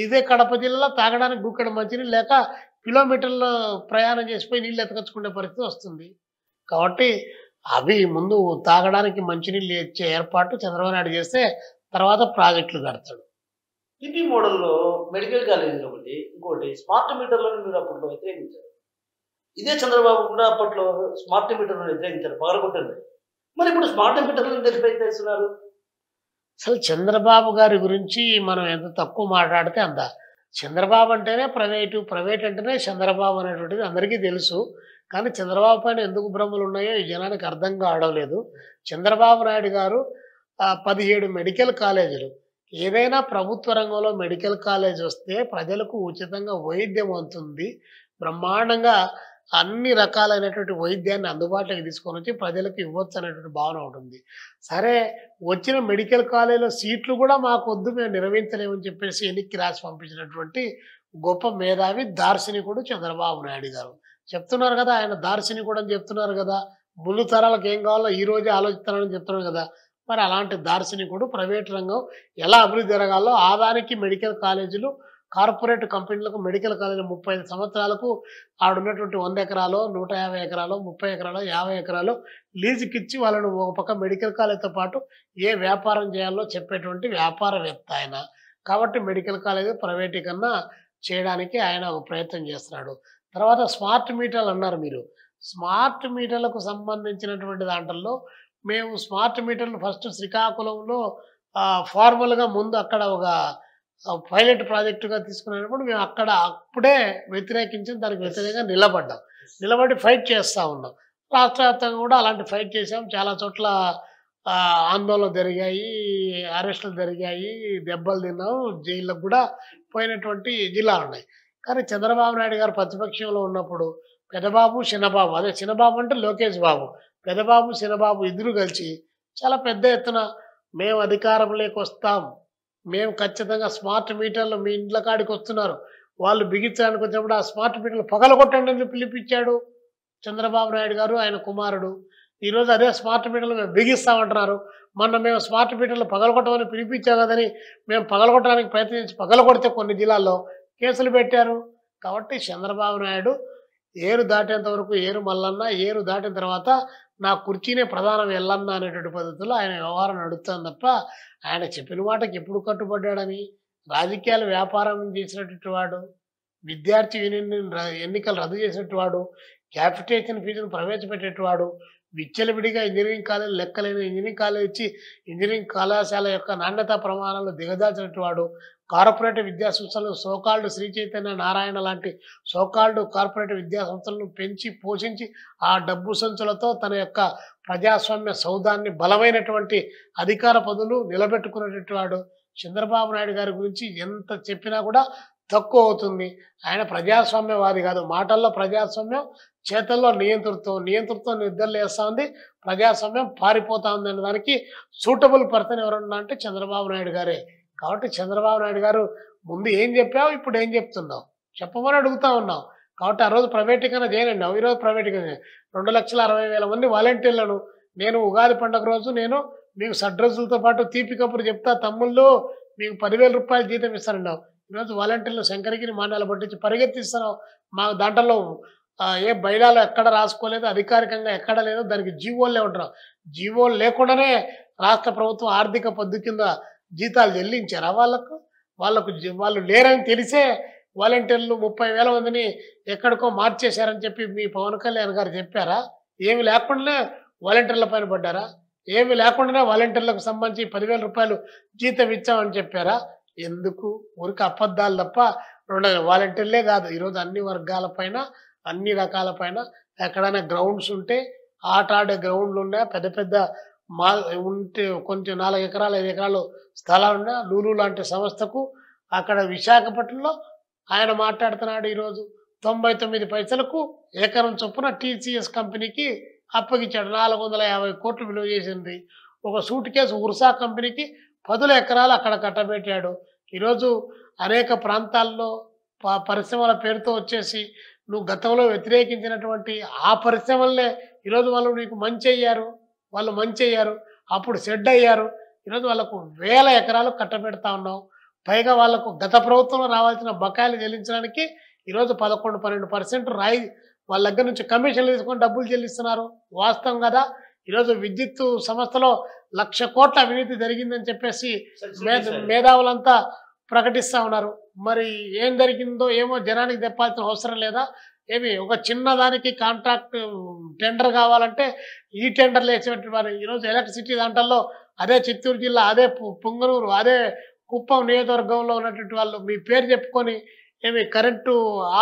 ఇదే కడప జిల్లాలో తాగడానికి గుక్కడి మంచినీళ్ళు లేక కిలోమీటర్లు ప్రయాణం చేసిపోయి నీళ్ళు ఎత్తుకొచ్చుకునే పరిస్థితి వస్తుంది. కాబట్టి అవి ముందు తాగడానికి మంచినీళ్ళు ఇచ్చే ఏర్పాటు చంద్రబాబు నాయుడు చేస్తే తర్వాత ప్రాజెక్టులు కడతాడు. పిపి మోడల్లో మెడికల్ కాలేజీలో ఒకటి, ఇంకోటి స్మార్ట్ మీటర్లను మీరు అప్పట్లో వ్యతిరేకించారు. ఇదే చంద్రబాబు కూడా అప్పట్లో స్మార్ట్ మీటర్లను వ్యతిరేకించారు, పగలగొట్టండి. మరి ఇప్పుడు స్మార్ట్ మీటర్లను వ్యతిరేకిస్తున్నారు. అసలు చంద్రబాబు గారి గురించి మనం ఎంత తక్కువ మాట్లాడితే అంత. చంద్రబాబు అంటేనే ప్రైవేటు, ప్రైవేట్ అంటేనే చంద్రబాబు అనేటువంటిది అందరికీ తెలుసు. కానీ చంద్రబాబు పైన ఎందుకు భ్రమలు ఉన్నాయో ఈ జనానికి అర్థం కావడం లేదు. చంద్రబాబు నాయుడు గారు 17 మెడికల్ కాలేజీలు, ఏదైనా ప్రభుత్వ రంగంలో మెడికల్ కాలేజ్ వస్తే ప్రజలకు ఉచితంగా వైద్యం అందుతుంది. బ్రహ్మాండంగా అన్ని రకాలైనటువంటి వైద్యాన్ని అందుబాటులోకి తీసుకొని వచ్చి ప్రజలకు ఇవ్వచ్చు అనేటువంటి భావన ఉంటుంది. సరే, వచ్చిన మెడికల్ కాలేజీలో సీట్లు కూడా మాకు వద్దు, మేము నిర్వహించలేమని చెప్పేసి ఎన్నికకి రాసి పంపించినటువంటి గొప్ప మేధావి దార్శనికుడు చంద్రబాబు నాయుడు గారు. చెప్తున్నారు కదా, ఆయన దార్శనికుడు అని చెప్తున్నారు కదా. ముందు తరాలకు ఏం కావాలో ఈ రోజే ఆలోచిస్తారని చెప్తున్నారు కదా. మరి అలాంటి దార్శనికుడు ప్రైవేట్ రంగం ఎలా అభివృద్ధి జరగాలో ఆదానికి మెడికల్ కాలేజీలు, కార్పొరేట్ కంపెనీలకు మెడికల్ కాలేజీలు 35 సంవత్సరాలకు ఆడున్నటువంటి 100 ఎకరాలు, 150 ఎకరాలు, 30 ఎకరాలు, 50 ఎకరాలు లీజుకి ఇచ్చి వాళ్ళను ఒక పక్క మెడికల్ కాలేజీతో పాటు ఏ వ్యాపారం చేయాలో చెప్పేటువంటి వ్యాపారవేత్త ఆయన. కాబట్టి మెడికల్ కాలేజీ ప్రైవేటీకరణ చేయడానికి ఆయన ఒక ప్రయత్నం చేస్తున్నాడు. తర్వాత స్మార్ట్ మీటర్లు అన్నారు మీరు. స్మార్ట్ మీటర్లకు సంబంధించినటువంటి దాంట్లో మేము స్మార్ట్ మీటర్లు ఫస్ట్ శ్రీకాకుళంలో ఫార్మల్గా ముందు అక్కడ ఒక పైలట్ ప్రాజెక్టుగా తీసుకున్నప్పుడు మేము అక్కడ అప్పుడే వ్యతిరేకించి దానికి వ్యతిరేకంగా నిలబడి ఫైట్ చేస్తూ ఉన్నాం. రాష్ట్ర వ్యాప్తంగా కూడా అలాంటి ఫైట్ చేసాం. చాలా చోట్ల ఆందోళనలు జరిగాయి, అరెస్టులు జరిగాయి, దెబ్బలు తిన్నాం, జైళ్ళకు కూడా పోయినటువంటి జిల్లాలు ఉన్నాయి. కానీ చంద్రబాబు నాయుడు గారు ప్రతిపక్షంలో ఉన్నప్పుడు పెద్దబాబు చిన్నబాబు, అదే చిన్నబాబు అంటే లోకేష్ బాబు, పెద్దబాబు చిన్నబాబు ఇద్దరు కలిసి చాలా పెద్ద ఎత్తున మేము అధికారంలోకి వస్తాం, మేము ఖచ్చితంగా స్మార్ట్ మీటర్లు మీ ఇండ్ల కాడికి వస్తున్నారు, వాళ్ళు బిగించడానికి వచ్చినప్పుడు ఆ స్మార్ట్ మీటర్లు పగలగొట్టండి అని పిలిపించాడు చంద్రబాబు నాయుడు గారు ఆయన కుమారుడు. ఈరోజు అదే స్మార్ట్ మీటర్లు మేము బిగిస్తామంటున్నారు. మొన్న మేము స్మార్ట్ మీటర్లు పగలగొట్టమని పిలిపించాం కదని మేము పగలగొట్టడానికి ప్రయత్నించి పగలగొడితే కొన్ని జిల్లాల్లో కేసులు పెట్టారు. కాబట్టి చంద్రబాబు నాయుడు ఏరు దాటేంత వరకు ఏరు మల్లన్న, ఏరు దాటిన తర్వాత నా కుర్చీనే ప్రధానం ఎల్లన్న అనేటువంటి పద్ధతిలో ఆయన వ్యవహారం నడుస్తుంది తప్ప ఆయన చెప్పిన మాటకి ఎప్పుడు కట్టుబడ్డాడని, రాజకీయాలు వ్యాపారం చేసినటువంటి వాడు, విద్యార్థి యూనియన్ ఎన్నికలు రద్దు చేసినట్టు వాడు, క్యాపిటేషన్ ఫీజును ప్రవేశపెట్టేటవాడు, విచ్చలవిడిగా ఇంజనీరింగ్ కాలేజీలు లెక్కలేని ఇంజనీరింగ్ కాలేజ్ ఇచ్చి ఇంజనీరింగ్ కళాశాల యొక్క నాణ్యతా ప్రమాణాలు దిగజార్చినట్టు వాడు, కార్పొరేట్ విద్యా సంస్థలు సోకాల్డ్ శ్రీ చైతన్య నారాయణ లాంటి సోకాల్డ్ కార్పొరేట్ విద్యా సంస్థలను పెంచి పోషించి ఆ డబ్బు సంచులతో తన యొక్క ప్రజాస్వామ్య సౌధాన్ని బలమైనటువంటి అధికార పదవులు నిలబెట్టుకునేటటువంటి వాడు. చంద్రబాబు నాయుడు గారి గురించి ఎంత చెప్పినా కూడా తక్కువ అవుతుంది. ఆయన ప్రజాస్వామ్యవాది కాదు, మాటల్లో ప్రజాస్వామ్యం, చేతల్లో నియంతృత్వం నిద్రలు వేస్తూ ఉంది, ప్రజాస్వామ్యం పారిపోతా ఉంది అనే దానికి సూటబుల్ పర్సన్ ఎవరన్నా అంటే చంద్రబాబు నాయుడు గారే. కాబట్టి చంద్రబాబు నాయుడు గారు ముందు ఏం చెప్పావు, ఇప్పుడు ఏం చెప్తున్నావు చెప్పమని అడుగుతా ఉన్నావు. కాబట్టి ఆ రోజు ప్రైవేటీకరణ చేయనండి, ఈరోజు ప్రైవేటీకరణ 2,60,000 మంది వాలంటీర్లను నేను ఉగాది పండుగ రోజు నేను మీకు సడ్రస్సులతో పాటు తీపి కబురు చెప్తా, తమ్ముళ్ళు మీకు 10,000 రూపాయలు జీతం ఇస్తానన్నావు. ఈరోజు వాలంటీర్లు శంకరగిరి మాన్యాలు పట్టించి పరిగెత్తిస్తున్నావు. మా దాంట్లో ఏ బయలాలో ఎక్కడ రాసుకోలేదు, అధికారికంగా ఎక్కడ లేదు, దానికి జీవోలే ఉంటున్నావు. జీవోలు లేకుండానే రాష్ట్ర ప్రభుత్వం ఆర్థిక పద్దు కింద జీతాలు చెల్లించారా వాళ్ళు లేరని తెలిసే వాలంటీర్లు 30,000 మందిని ఎక్కడికో మార్చేశారని చెప్పి మీ పవన్ కళ్యాణ్ గారు చెప్పారా? ఏమి లేకుండానే వాలంటీర్ల పైన పడ్డారా? ఏమి లేకుండానే వాలంటీర్లకు సంబంధించి 10,000 రూపాయలు జీతం ఇచ్చామని చెప్పారా? ఎందుకు ఊరికి అబద్ధాలు తప్ప వాలంటీర్లే కాదు, ఈరోజు అన్ని వర్గాల పైన అన్ని రకాల పైన ఎక్కడైనా గ్రౌండ్స్ ఉంటే ఆట ఆడే గ్రౌండ్లు ఉన్నాయి, పెద్ద పెద్ద ఉంటే కొంచెం 4 ఎకరాలు 5 ఎకరాలు స్థలాలు ఉన్నాయి. లూలు లాంటి సంస్థకు అక్కడ విశాఖపట్నంలో ఆయన మాట్లాడుతున్నాడు. ఈరోజు 99 పైసలకు ఎకరం చొప్పున TCS కంపెనీకి అప్పగించాడు. 450 కోట్లు విలువ చేసింది. ఒక సూట్ కేసు ఉర్సా కంపెనీకి 10 ఎకరాలు అక్కడ కట్టబెట్టాడు. ఈరోజు అనేక ప్రాంతాల్లో పరిశ్రమల పేరుతో వచ్చేసి నువ్వు గతంలో వ్యతిరేకించినటువంటి ఆ పరిశ్రమలనే ఈరోజు వాళ్ళు నీకు మంచి అయ్యారు, అప్పుడు సెడ్ అయ్యారు. ఈరోజు వాళ్ళకు 1000 ఎకరాలు కట్టబెడతా ఉన్నావు. పైగా వాళ్ళకు గత ప్రభుత్వంలో రావాల్సిన బకాయిలు చెల్లించడానికి ఈరోజు 11-12% రాయి వాళ్ళ దగ్గర నుంచి కమిషన్లు తీసుకొని డబ్బులు చెల్లిస్తున్నారు. వాస్తవం కదా. ఈరోజు విద్యుత్ సంస్థలో 1,00,000 కోట్ల అవినీతి జరిగిందని చెప్పేసి మేధావులంతా ప్రకటిస్తూ ఉన్నారు. మరి ఏం జరిగిందో ఏమో జనానికి చెప్పాల్సిన అవసరం లేదా? ఏమి ఒక చిన్నదానికి కాంట్రాక్ట్ టెండర్ కావాలంటే ఈ టెండర్లు వేసేటువంటి వారు ఈరోజు ఎలక్ట్రిసిటీ దాంట్లో అదే చిత్తూరు జిల్లా, అదే పుంగనూరు, అదే కుప్పం నియోజకవర్గంలో ఉన్నటువంటి వాళ్ళు మీ పేరు చెప్పుకొని ఏమి కరెంటు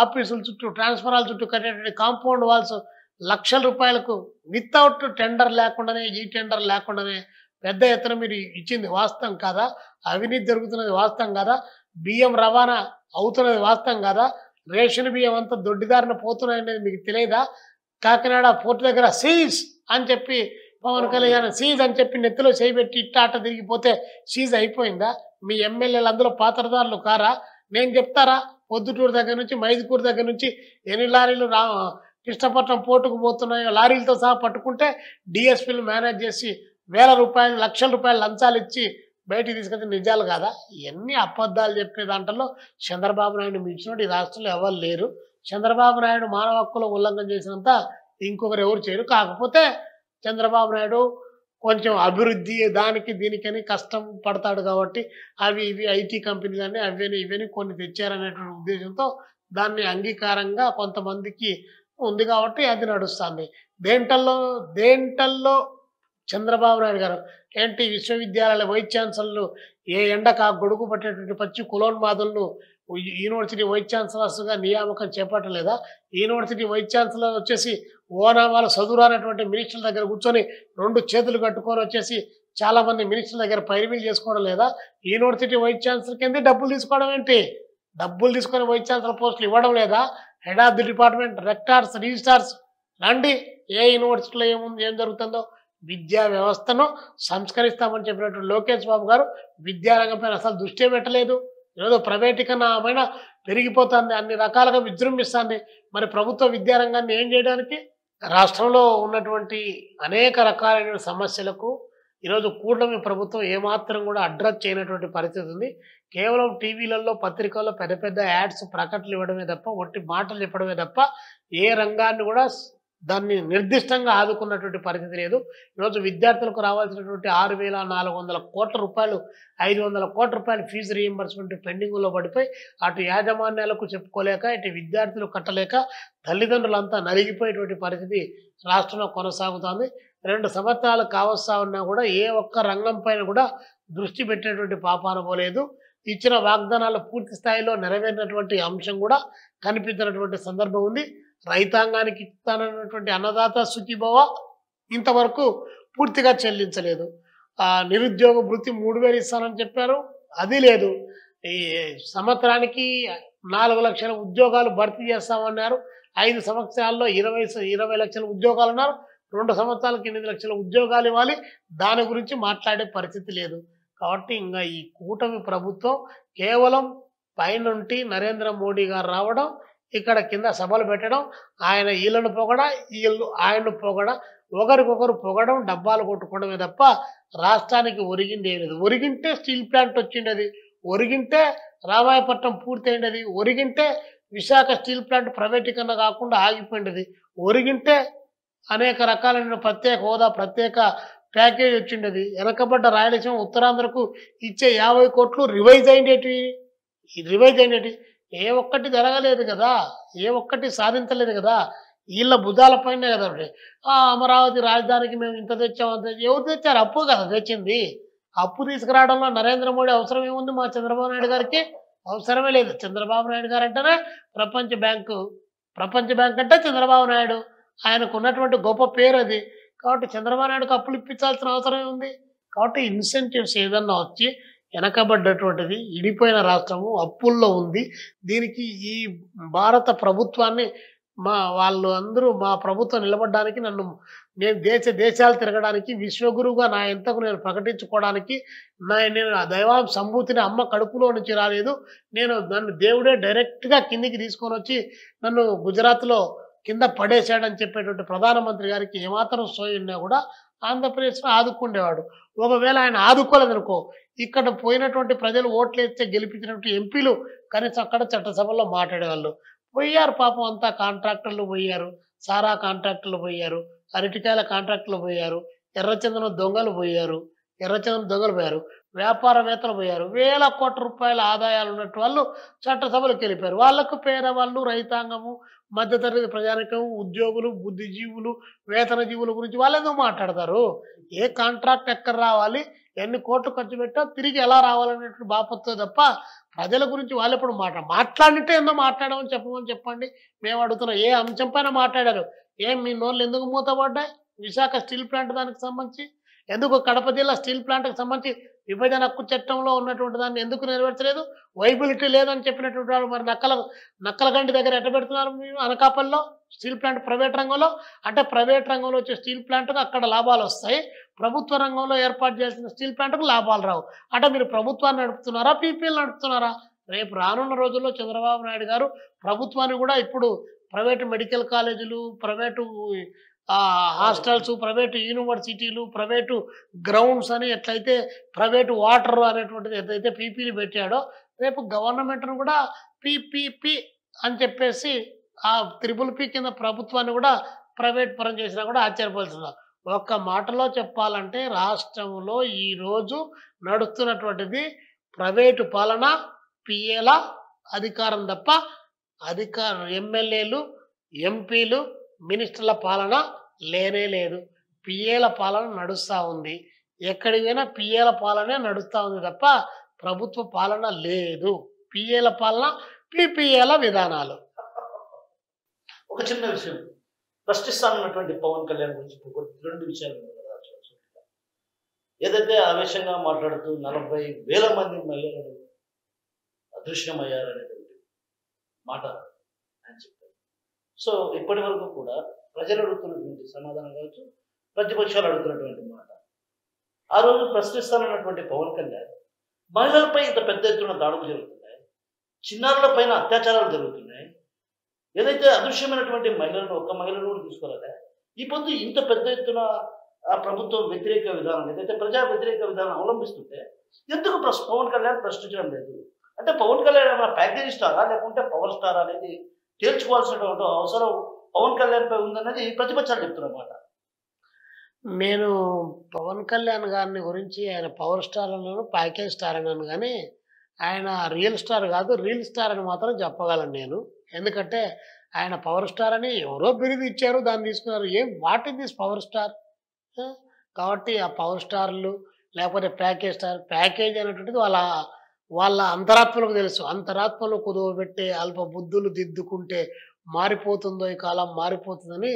ఆఫీసుల చుట్టూ ట్రాన్స్ఫరాల చుట్టూ కట్టేటువంటి కాంపౌండ్ వాల్స్ లక్షల రూపాయలకు వితౌట్ టెండర్ లేకుండానే ఈ టెండర్ లేకుండానే పెద్ద ఎత్తున మీరు ఇచ్చింది వాస్తవం కాదా? అవినీతి జరుగుతున్నది వాస్తవం కాదా? బియ్యం రవాణా అవుతున్నది వాస్తవం కాదా? రేషన్ బియ్యం అంతా దొడ్డిదారిన పోతున్నాయనేది మీకు తెలియదా? కాకినాడ పోర్టు దగ్గర సీజ్ అని చెప్పి పవన్ కళ్యాణ్ సీజ్ అని చెప్పి నెత్తిలో చేయబెట్టి ఇట్టాట తిరిగిపోతే సీజ్ అయిపోయిందా? మీ ఎమ్మెల్యేలు అందులో పాత్రదారులు కారా? నేను చెప్తారా? పొద్దుటూరు దగ్గర నుంచి మైదుకూరు దగ్గర నుంచి ఎన్ని లారీలు కృష్ణపట్నం పోర్టుకు పోతున్నాయో లారీలతో సహా పట్టుకుంటే డిఎస్పీలు మేనేజ్ చేసి 1,000 రూపాయలు 1,00,000 రూపాయలు లంచాలు ఇచ్చి బయటికి తీసుకొచ్చి నిజాలు కాదా? ఇవన్నీ అబద్ధాలు చెప్పే దాంట్లో చంద్రబాబు నాయుడు మించినట్టు ఈ రాష్ట్రంలో ఎవరు లేరు. చంద్రబాబు నాయుడు మానవ హక్కుల ఉల్లంఘన చేసినంత ఇంకొకరు ఎవరు చేయరు. కాకపోతే చంద్రబాబు నాయుడు కొంచెం అభివృద్ధి దానికి దీనికని కష్టం పడతాడు కాబట్టి అవి ఇవి ఐటీ కంపెనీలని అవేని ఇవని కొన్ని తెచ్చారనేటువంటి ఉద్దేశంతో దాన్ని అంగీకారంగా కొంతమందికి ఉంది కాబట్టి అది నడుస్తుంది. దేంటల్లో చంద్రబాబు నాయుడు గారు ఏంటి విశ్వవిద్యాలయాల వైస్ ఛాన్సలర్లు ఏ ఎండకు ఆ గొడుగు పట్టేటువంటి పచ్చి కులోన్మాదులను యూనివర్సిటీ వైస్ ఛాన్సలర్స్గా నియామకం చేపట్టలేదా? యూనివర్సిటీ వైస్ ఛాన్సలర్ వచ్చేసి ఓనామాలు చదువురానటువంటి మినిస్టర్ల దగ్గర కూర్చొని 2 చేతులు కట్టుకొని వచ్చేసి చాలామంది మినిస్టర్ల దగ్గర పైరవీలు చేసుకోవడం లేదా? యూనివర్సిటీ వైస్ ఛాన్సలర్ కింద డబ్బులు తీసుకోవడం ఏంటి? డబ్బులు తీసుకొని వైస్ ఛాన్సలర్ పోస్టులు ఇవ్వడం లేదా? Head of the department, రెక్టార్స్, registrars రండి, ఏ యూనివర్సిటీలో ఏం జరుగుతుందో విద్యా వ్యవస్థను సంస్కరిస్తామని చెప్పినట్టు లోకేష్ బాబు గారు విద్యారంగంపై అసలు దృష్టి పెట్టలేదు. ఈరోజు ప్రైవేటీకరణ పెరిగిపోతుంది, అన్ని రకాలుగా విజృంభిస్తుంది. మరి ప్రభుత్వ విద్యారంగాన్ని ఏం చేయడానికి? రాష్ట్రంలో ఉన్నటువంటి అనేక రకాలైన సమస్యలకు ఈరోజు కూటమి ప్రభుత్వం ఏమాత్రం కూడా అడ్రస్ చేయనటువంటి పరిస్థితి ఉంది. కేవలం టీవీలలో, పత్రికల్లో పెద్ద పెద్ద యాడ్స్, ప్రకటనలు ఇవ్వడమే తప్ప, ఒట్టి మాటలు చెప్పడమే తప్ప ఏ రంగాన్ని కూడా దాన్ని నిర్దిష్టంగా ఆదుకున్నటువంటి పరిస్థితి లేదు. ఈరోజు విద్యార్థులకు రావాల్సినటువంటి 6,400 కోట్ల రూపాయలు, 500 కోట్ల రూపాయలు ఫీజు రీయింబర్స్మెంట్ పెండింగ్లో పడిపోయి అటు యాజమాన్యాలకు చెప్పుకోలేక, ఇటు విద్యార్థులు కట్టలేక తల్లిదండ్రులంతా నలిగిపోయేటువంటి పరిస్థితి రాష్ట్రంలో కొనసాగుతోంది. 2 సంవత్సరాలు కావస్తా ఉన్నా కూడా ఏ ఒక్క రంగం పైన కూడా దృష్టి పెట్టేటువంటి పాపాన పోలేదు. ఇచ్చిన వాగ్దానాలు పూర్తి స్థాయిలో నెరవేరినటువంటి అంశం కూడా కనిపించినటువంటి సందర్భం ఉంది. రైతాంగానికి ఇస్తానన్నటువంటి అన్నదాత సుఖీభవ ఇంతవరకు పూర్తిగా చెల్లించలేదు. నిరుద్యోగ భృతి 3,000 ఇస్తానని చెప్పారు, అది లేదు. ఈ సంవత్సరానికి 4 లక్షల ఉద్యోగాలు భర్తీ చేస్తామన్నారు. 5 సంవత్సరాల్లో 20 లక్షల ఉద్యోగాలు అన్నారు. 2 సంవత్సరాలకు 8 లక్షల ఉద్యోగాలు ఇవ్వాలి. దాని గురించి మాట్లాడే పరిస్థితి లేదు. కాబట్టి ఇంకా ఈ కూటమి ప్రభుత్వం కేవలం పైనుంటి నరేంద్ర మోడీ గారు రావడం, ఇక్కడ కింద సభలు పెట్టడం, ఆయన వీళ్ళను పొగడ, వీళ్ళు ఆయన్ను పొగడ, ఒకరికొకరు పొగడం, డబ్బాలు కొట్టుకోవడమే తప్ప రాష్ట్రానికి ఒరిగింది ఏం లేదు. ఒరిగింటే steel plant వచ్చిండేది, ఒరిగింటే Ramayapatnam పూర్తయిండేది, ఒరిగింటే Visakha steel plant ప్రైవేటీకరణ కాకుండా ఆగిపోయిండేది, ఒరిగింటే అనేక రకాలైన ప్రత్యేక హోదా, ప్రత్యేక ప్యాకేజ్ వచ్చిండేది. వెనకబడ్డ రాయలసీమ, ఉత్తరాంధ్రకు ఇచ్చే 50 కోట్లు రివైజ్ అయ్యేటి. ఏ ఒక్కటి జరగలేదు కదా, ఏ ఒక్కటి సాధించలేదు కదా. వీళ్ళ భుజాలపైనే కదా. అమరావతి రాజధానికి మేము ఇంత తెచ్చాం, అంత ఎవరు తెచ్చారు? అప్పు కదా తెచ్చింది. అప్పు తీసుకురావడంలో నరేంద్ర మోడీ అవసరం ఏముంది? మా చంద్రబాబు నాయుడు గారికి అవసరమే లేదు. చంద్రబాబు నాయుడు గారు అంటేనే ప్రపంచ బ్యాంక్ అంటే చంద్రబాబు నాయుడు, ఆయనకు ఉన్నటువంటి గొప్ప పేరు అది. కాబట్టి చంద్రబాబు నాయుడుకి అప్పులు ఇప్పించాల్సిన అవసరం ఉంది. కాబట్టి ఇన్సెంటివ్స్ ఏదన్నా వచ్చి వెనకబడ్డటువంటిది ఇడిపోయిన రాష్ట్రము అప్పుల్లో ఉంది. దీనికి ఈ భారత ప్రభుత్వాన్ని వాళ్ళు అందరూ మా ప్రభుత్వం నిలబడడానికి, నేను దేశాలు తిరగడానికి, విశ్వగురువుగా నా ఎంతకు నేను ప్రకటించుకోవడానికి, నేను ఆ దైవాం సంభూతిని అమ్మ కడుపులో నుంచి రాలేదు. నన్ను దేవుడే డైరెక్ట్గా కిందికి తీసుకొని వచ్చి నన్ను గుజరాత్లో కింద పడేశాడని చెప్పేటువంటి ప్రధానమంత్రి గారికి ఏమాత్రం సోయి ఉన్నా కూడా ఆంధ్రప్రదేశ్లో ఆదుకుండేవాడు. ఒకవేళ ఆయన ఆదుకోలేదనుకో, ఇక్కడ పోయినటువంటి ప్రజలు ఓట్లు వేస్తే గెలిపించినటువంటి ఎంపీలు కనీసం అక్కడ చట్టసభలో మాట్లాడేవాళ్ళు. పోయారు పాపం, అంతా కాంట్రాక్టర్లు పోయారు, సారా కాంట్రాక్టర్లు పోయారు, అరటికాయల కాంట్రాక్టర్లు పోయారు, ఎర్రచందనం దొంగలు పోయారు, వ్యాపారవేత్తలు పోయారు. 1,000 కోట్ల రూపాయల ఆదాయాలు ఉన్నట్టు వాళ్ళు చట్టసభలకు వెళ్ళిపోయారు. వాళ్ళకు పేదవాళ్ళు, రైతాంగము, మధ్యతరగతి ప్రజానికం, ఉద్యోగులు, బుద్ధిజీవులు, వేతన జీవుల గురించి వాళ్ళు ఎందుకు మాట్లాడతారు? ఏ కాంట్రాక్ట్ ఎక్కడ రావాలి, ఎన్ని కోట్లు ఖర్చు పెట్టా, తిరిగి ఎలా రావాలనేటువంటి బాపత్తో తప్ప ప్రజల గురించి వాళ్ళు ఎప్పుడు మాట్లాడితే ఏందో మాట్లాడమని చెప్పండి. మేము అడుగుతున్నాం, ఏ అంశం పైన మాట్లాడారు? మీ నోళ్ళు ఎందుకు మూతపడ్డాయి? విశాఖ స్టీల్ ప్లాంట్ దానికి సంబంధించి ఎందుకు, కడప జిల్లా స్టీల్ ప్లాంట్కి సంబంధించి విభజన హక్కు చట్టంలో ఉన్నటువంటి దాన్ని ఎందుకు నెరవేర్చలేదు? వైబిలిటీ లేదని చెప్పినటువంటి వాడు మరి నక్కలగండి దగ్గర ఎట్ట పెడుతున్నారు? మీరు అనకాపల్లిలో స్టీల్ ప్లాంట్ ప్రైవేట్ రంగంలో, అంటే ప్రైవేట్ రంగంలో వచ్చే స్టీల్ ప్లాంట్కు అక్కడ లాభాలు వస్తాయి, ప్రభుత్వ రంగంలో ఏర్పాటు చేసిన స్టీల్ ప్లాంట్కు లాభాలు రావు. అంటే మీరు ప్రభుత్వాన్ని నడుపుతున్నారా, పీపీఎల్ నడుపుతున్నారా? రేపు రానున్న రోజుల్లో చంద్రబాబు నాయుడు గారు ప్రభుత్వాన్ని కూడా, ఇప్పుడు ప్రైవేటు మెడికల్ కాలేజీలు, ప్రైవేటు హాస్టల్స్, ప్రైవేటు యూనివర్సిటీలు, ప్రైవేటు గ్రౌండ్స్ అని ఎట్లయితే ప్రైవేటు వాటర్ అనేటువంటిది ఎట్లయితే పీపీలు పెట్టాడో, రేపు గవర్నమెంట్ను కూడా పీపీపీ అని చెప్పేసి ఆ త్రిపుల్ కింద ప్రభుత్వాన్ని కూడా ప్రైవేట్ పరం చేసినా కూడా ఆశ్చర్యపోవాల్సింది. ఒక్క మాటలో చెప్పాలంటే రాష్ట్రంలో ఈరోజు నడుస్తున్నటువంటిది ప్రైవేటు పాలన, పిఏల అధికారం తప్ప ఎమ్మెల్యేలు, ఎంపీలు, మినిస్టర్ల పాలన లేనే లేదు. పిఏల పాలన నడుస్తూ ఉంది. ఎక్కడికి పోయినా పిఏల పాలనే నడుస్తూ ఉంది తప్ప ప్రభుత్వ పాలన లేదు. పిఏల పాలన, పీపీఏల విధానాలు. ఒక చిన్న విషయం ప్రశ్నిస్తానన్నటువంటి పవన్ కళ్యాణ్ గురించి 2 విషయాలు ఏదైతే ఆవేశంగా మాట్లాడుతూ 40,000 మంది మహిళలు అదృశ్యమయ్యారనేటువంటి మాట ఆయన చెప్పారు. సో ఇప్పటి వరకు కూడా ప్రజలు అడుగుతున్నటువంటి సమాధానం కావచ్చు, ప్రతిపక్షాలు అడుగుతున్నటువంటి మాట, ఆ రోజు ప్రశ్నిస్తానన్నటువంటి పవన్ కళ్యాణ్ మహిళలపై ఇంత పెద్ద ఎత్తున దాడులు జరుగుతున్నాయి, చిన్నారుల పైన అత్యాచారాలు జరుగుతున్నాయి. ఏదైతే అదృశ్యమైనటువంటి మహిళలను ఒక్క మహిళను కూడా తీసుకురాలే. ఈ పొద్దు ఇంత పెద్ద ఎత్తున ప్రభుత్వం వ్యతిరేక విధానం ఏదైతే ప్రజా వ్యతిరేక విధానం అవలంబిస్తుంటే ఎందుకు పవన్ కళ్యాణ్ ప్రశ్నించడం లేదు? అంటే పవన్ కళ్యాణ్ ఏమైనా ప్యాకేజ్ స్టారా లేకుంటే పవర్ స్టార్ అనేది తేల్చుకోవాల్సినటువంటి అవసరం పవన్ కళ్యాణ్ పై ఉందన్నది ప్రతిపక్షాలు చెప్తున్నమాట. నేను పవన్ కళ్యాణ్ గారిని గురించి ఆయన పవర్ స్టార్ అన్నాను, ప్యాకేజ్ స్టార్ అన్నాను, కానీ ఆయన రియల్ స్టార్ కాదు, రియల్ స్టార్ అని మాత్రం చెప్పగలను నేను. ఎందుకంటే ఆయన పవర్ స్టార్ అని ఎవరో బిరుదు ఇచ్చారు, దాన్ని తీసుకున్నారు. What is this power star? కాబట్టి ఆ పవర్ స్టార్లు లేకపోతే ప్యాకేజ్ స్టార్, ప్యాకేజ్ అనేటువంటిది వాళ్ళ అంతరాత్మలకు తెలుసు. అంతరాత్మలో కుదవబెట్టే అల్ప బుద్ధులు దిద్దుకుంటే మారిపోతుందో ఈ కాలం మారిపోతుందని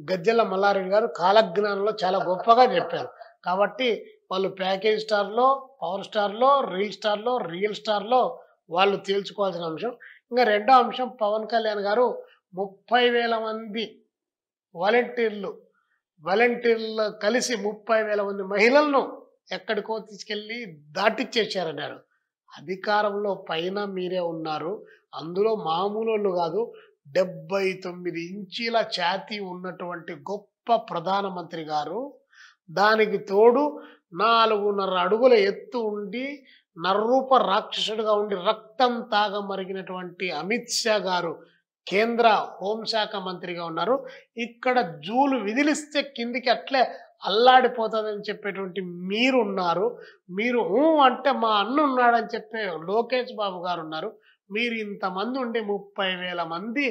గజ్జల మల్లారెడ్డి గారు కాలజ్ఞానంలో చాలా గొప్పగా చెప్పారు. కాబట్టి వాళ్ళు ప్యాకేజ్ స్టార్లో, పవర్ స్టార్లో, రియల్ స్టార్లో వాళ్ళు తేల్చుకోవాల్సిన అంశం. ఇంకా రెండో అంశం, పవన్ కళ్యాణ్ గారు 30,000 మంది వాలంటీర్లు కలిసి 30,000 మంది మహిళలను ఎక్కడికో తీసుకెళ్ళి దాటిచ్చేసారన్నారు. అధికారంలో పైన మీరే ఉన్నారు, అందులో మామూలు కాదు, 79 ఇంచీల ఛాతీ ఉన్నటువంటి గొప్ప ప్రధానమంత్రి గారు, దానికి తోడు 4.5 అడుగుల ఎత్తు ఉండి నర్రూప రాక్షసుడిగా ఉండి రక్తం తాగమరిగినటువంటి అమిత్ షా గారు కేంద్ర హోంశాఖ మంత్రిగా ఉన్నారు. ఇక్కడ జూలు విదిలిస్తే కిందికి అట్లే అల్లాడిపోతుందని చెప్పేటువంటి మీరు ఉన్నారు. మీరు అంటే మా అన్న ఉన్నాడని చెప్పే లోకేష్ బాబు గారు ఉన్నారు. మీరు ఇంతమంది ఉండి 30,000 మంది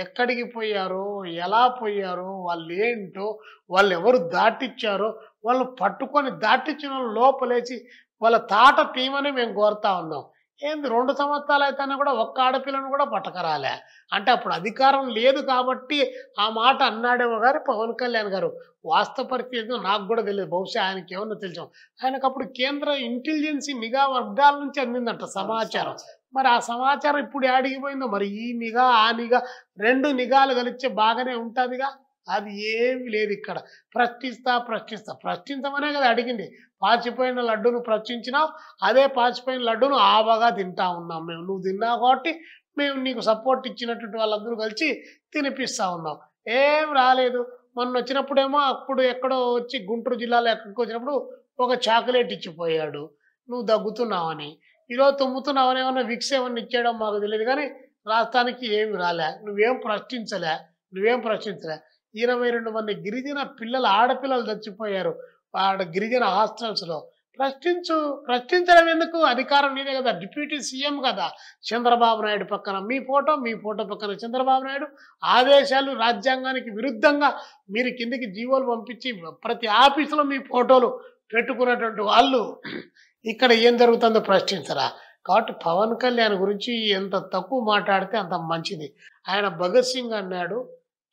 ఎక్కడికి పోయారో, ఎలా పోయారో, వాళ్ళు ఏంటో, వాళ్ళు ఎవరు దాటిచ్చారో, వాళ్ళు పట్టుకొని దాటిచ్చిన లోపలేసి వాళ్ళ తాట తీమని మేము కోరుతా ఉన్నాం. ఏంది 2 సంవత్సరాలు అయితేనే కూడా ఒక్క ఆడపిల్లను కూడా పట్టకరాలే అంటే అప్పుడు అధికారం లేదు కాబట్టి ఆ మాట అన్నాడేమో గారు పవన్ కళ్యాణ్ గారు. వాస్తవ పరిస్థితి నాకు కూడా తెలియదు, బహుశా ఆయనకి ఏమన్నా తెలుసు. ఆయనకు అప్పుడు కేంద్ర ఇంటెలిజెన్సీ నిఘా వర్గాల నుంచి అందిందంట సమాచారం. మరి ఆ సమాచారం ఇప్పుడు ఆడిగిపోయిందో, మరి ఈ నిఘా ఆ నిఘా 2 నిఘాలు కలిస్తే బాగానే ఉంటుందిగా. అది ఏమి లేదు. ఇక్కడ ప్రశ్నించమనే కదా అడిగింది. పాచిపోయిన లడ్డూను ప్రశ్నించినావు, అదే పాచిపోయిన లడ్డూను ఆవగా తింటా ఉన్నాం మేము. నువ్వు తిన్నావు కాబట్టి మేము నీకు సపోర్ట్ ఇచ్చినటువంటి వాళ్ళందరూ కలిసి తినిపిస్తా ఉన్నాం. ఏం రాలేదు. మొన్న వచ్చినప్పుడేమో అప్పుడు ఎక్కడో వచ్చి గుంటూరు జిల్లాలో ఎక్కడికి వచ్చినప్పుడు ఒక చాక్లెట్ ఇచ్చిపోయాడు నువ్వు దగ్గుతున్నావని. ఈరోజు తుమ్ముతున్నావని ఏమన్నా విక్స్ ఏమన్నా ఇచ్చేయడం మాకు తెలియదు, కానీ రాష్ట్రానికి ఏమి రాలే. నువ్వేం ప్రశ్నించలే. 22 మంది గిరిజన పిల్లలు, ఆడపిల్లలు చచ్చిపోయారు గిరిజన హాస్టల్స్లో. ప్రశ్నించడం ఎందుకు? అధికారం నీదే కదా, డిప్యూటీ సీఎం కదా. చంద్రబాబు నాయుడు పక్కన మీ ఫోటో పక్కన చంద్రబాబు నాయుడు. ఆదేశాలు రాజ్యాంగానికి విరుద్ధంగా మీరు కిందికి జీవోలు పంపించి ప్రతి ఆఫీసులో మీ ఫోటోలు పెట్టుకున్నటువంటి వాళ్ళు ఇక్కడ ఏం జరుగుతుందో ప్రశ్నించరా? కాబట్టి పవన్ కళ్యాణ్ గురించి ఎంత తక్కువ మాట్లాడితే అంత మంచిది. ఆయన భగత్ సింగ్ అన్నాడు,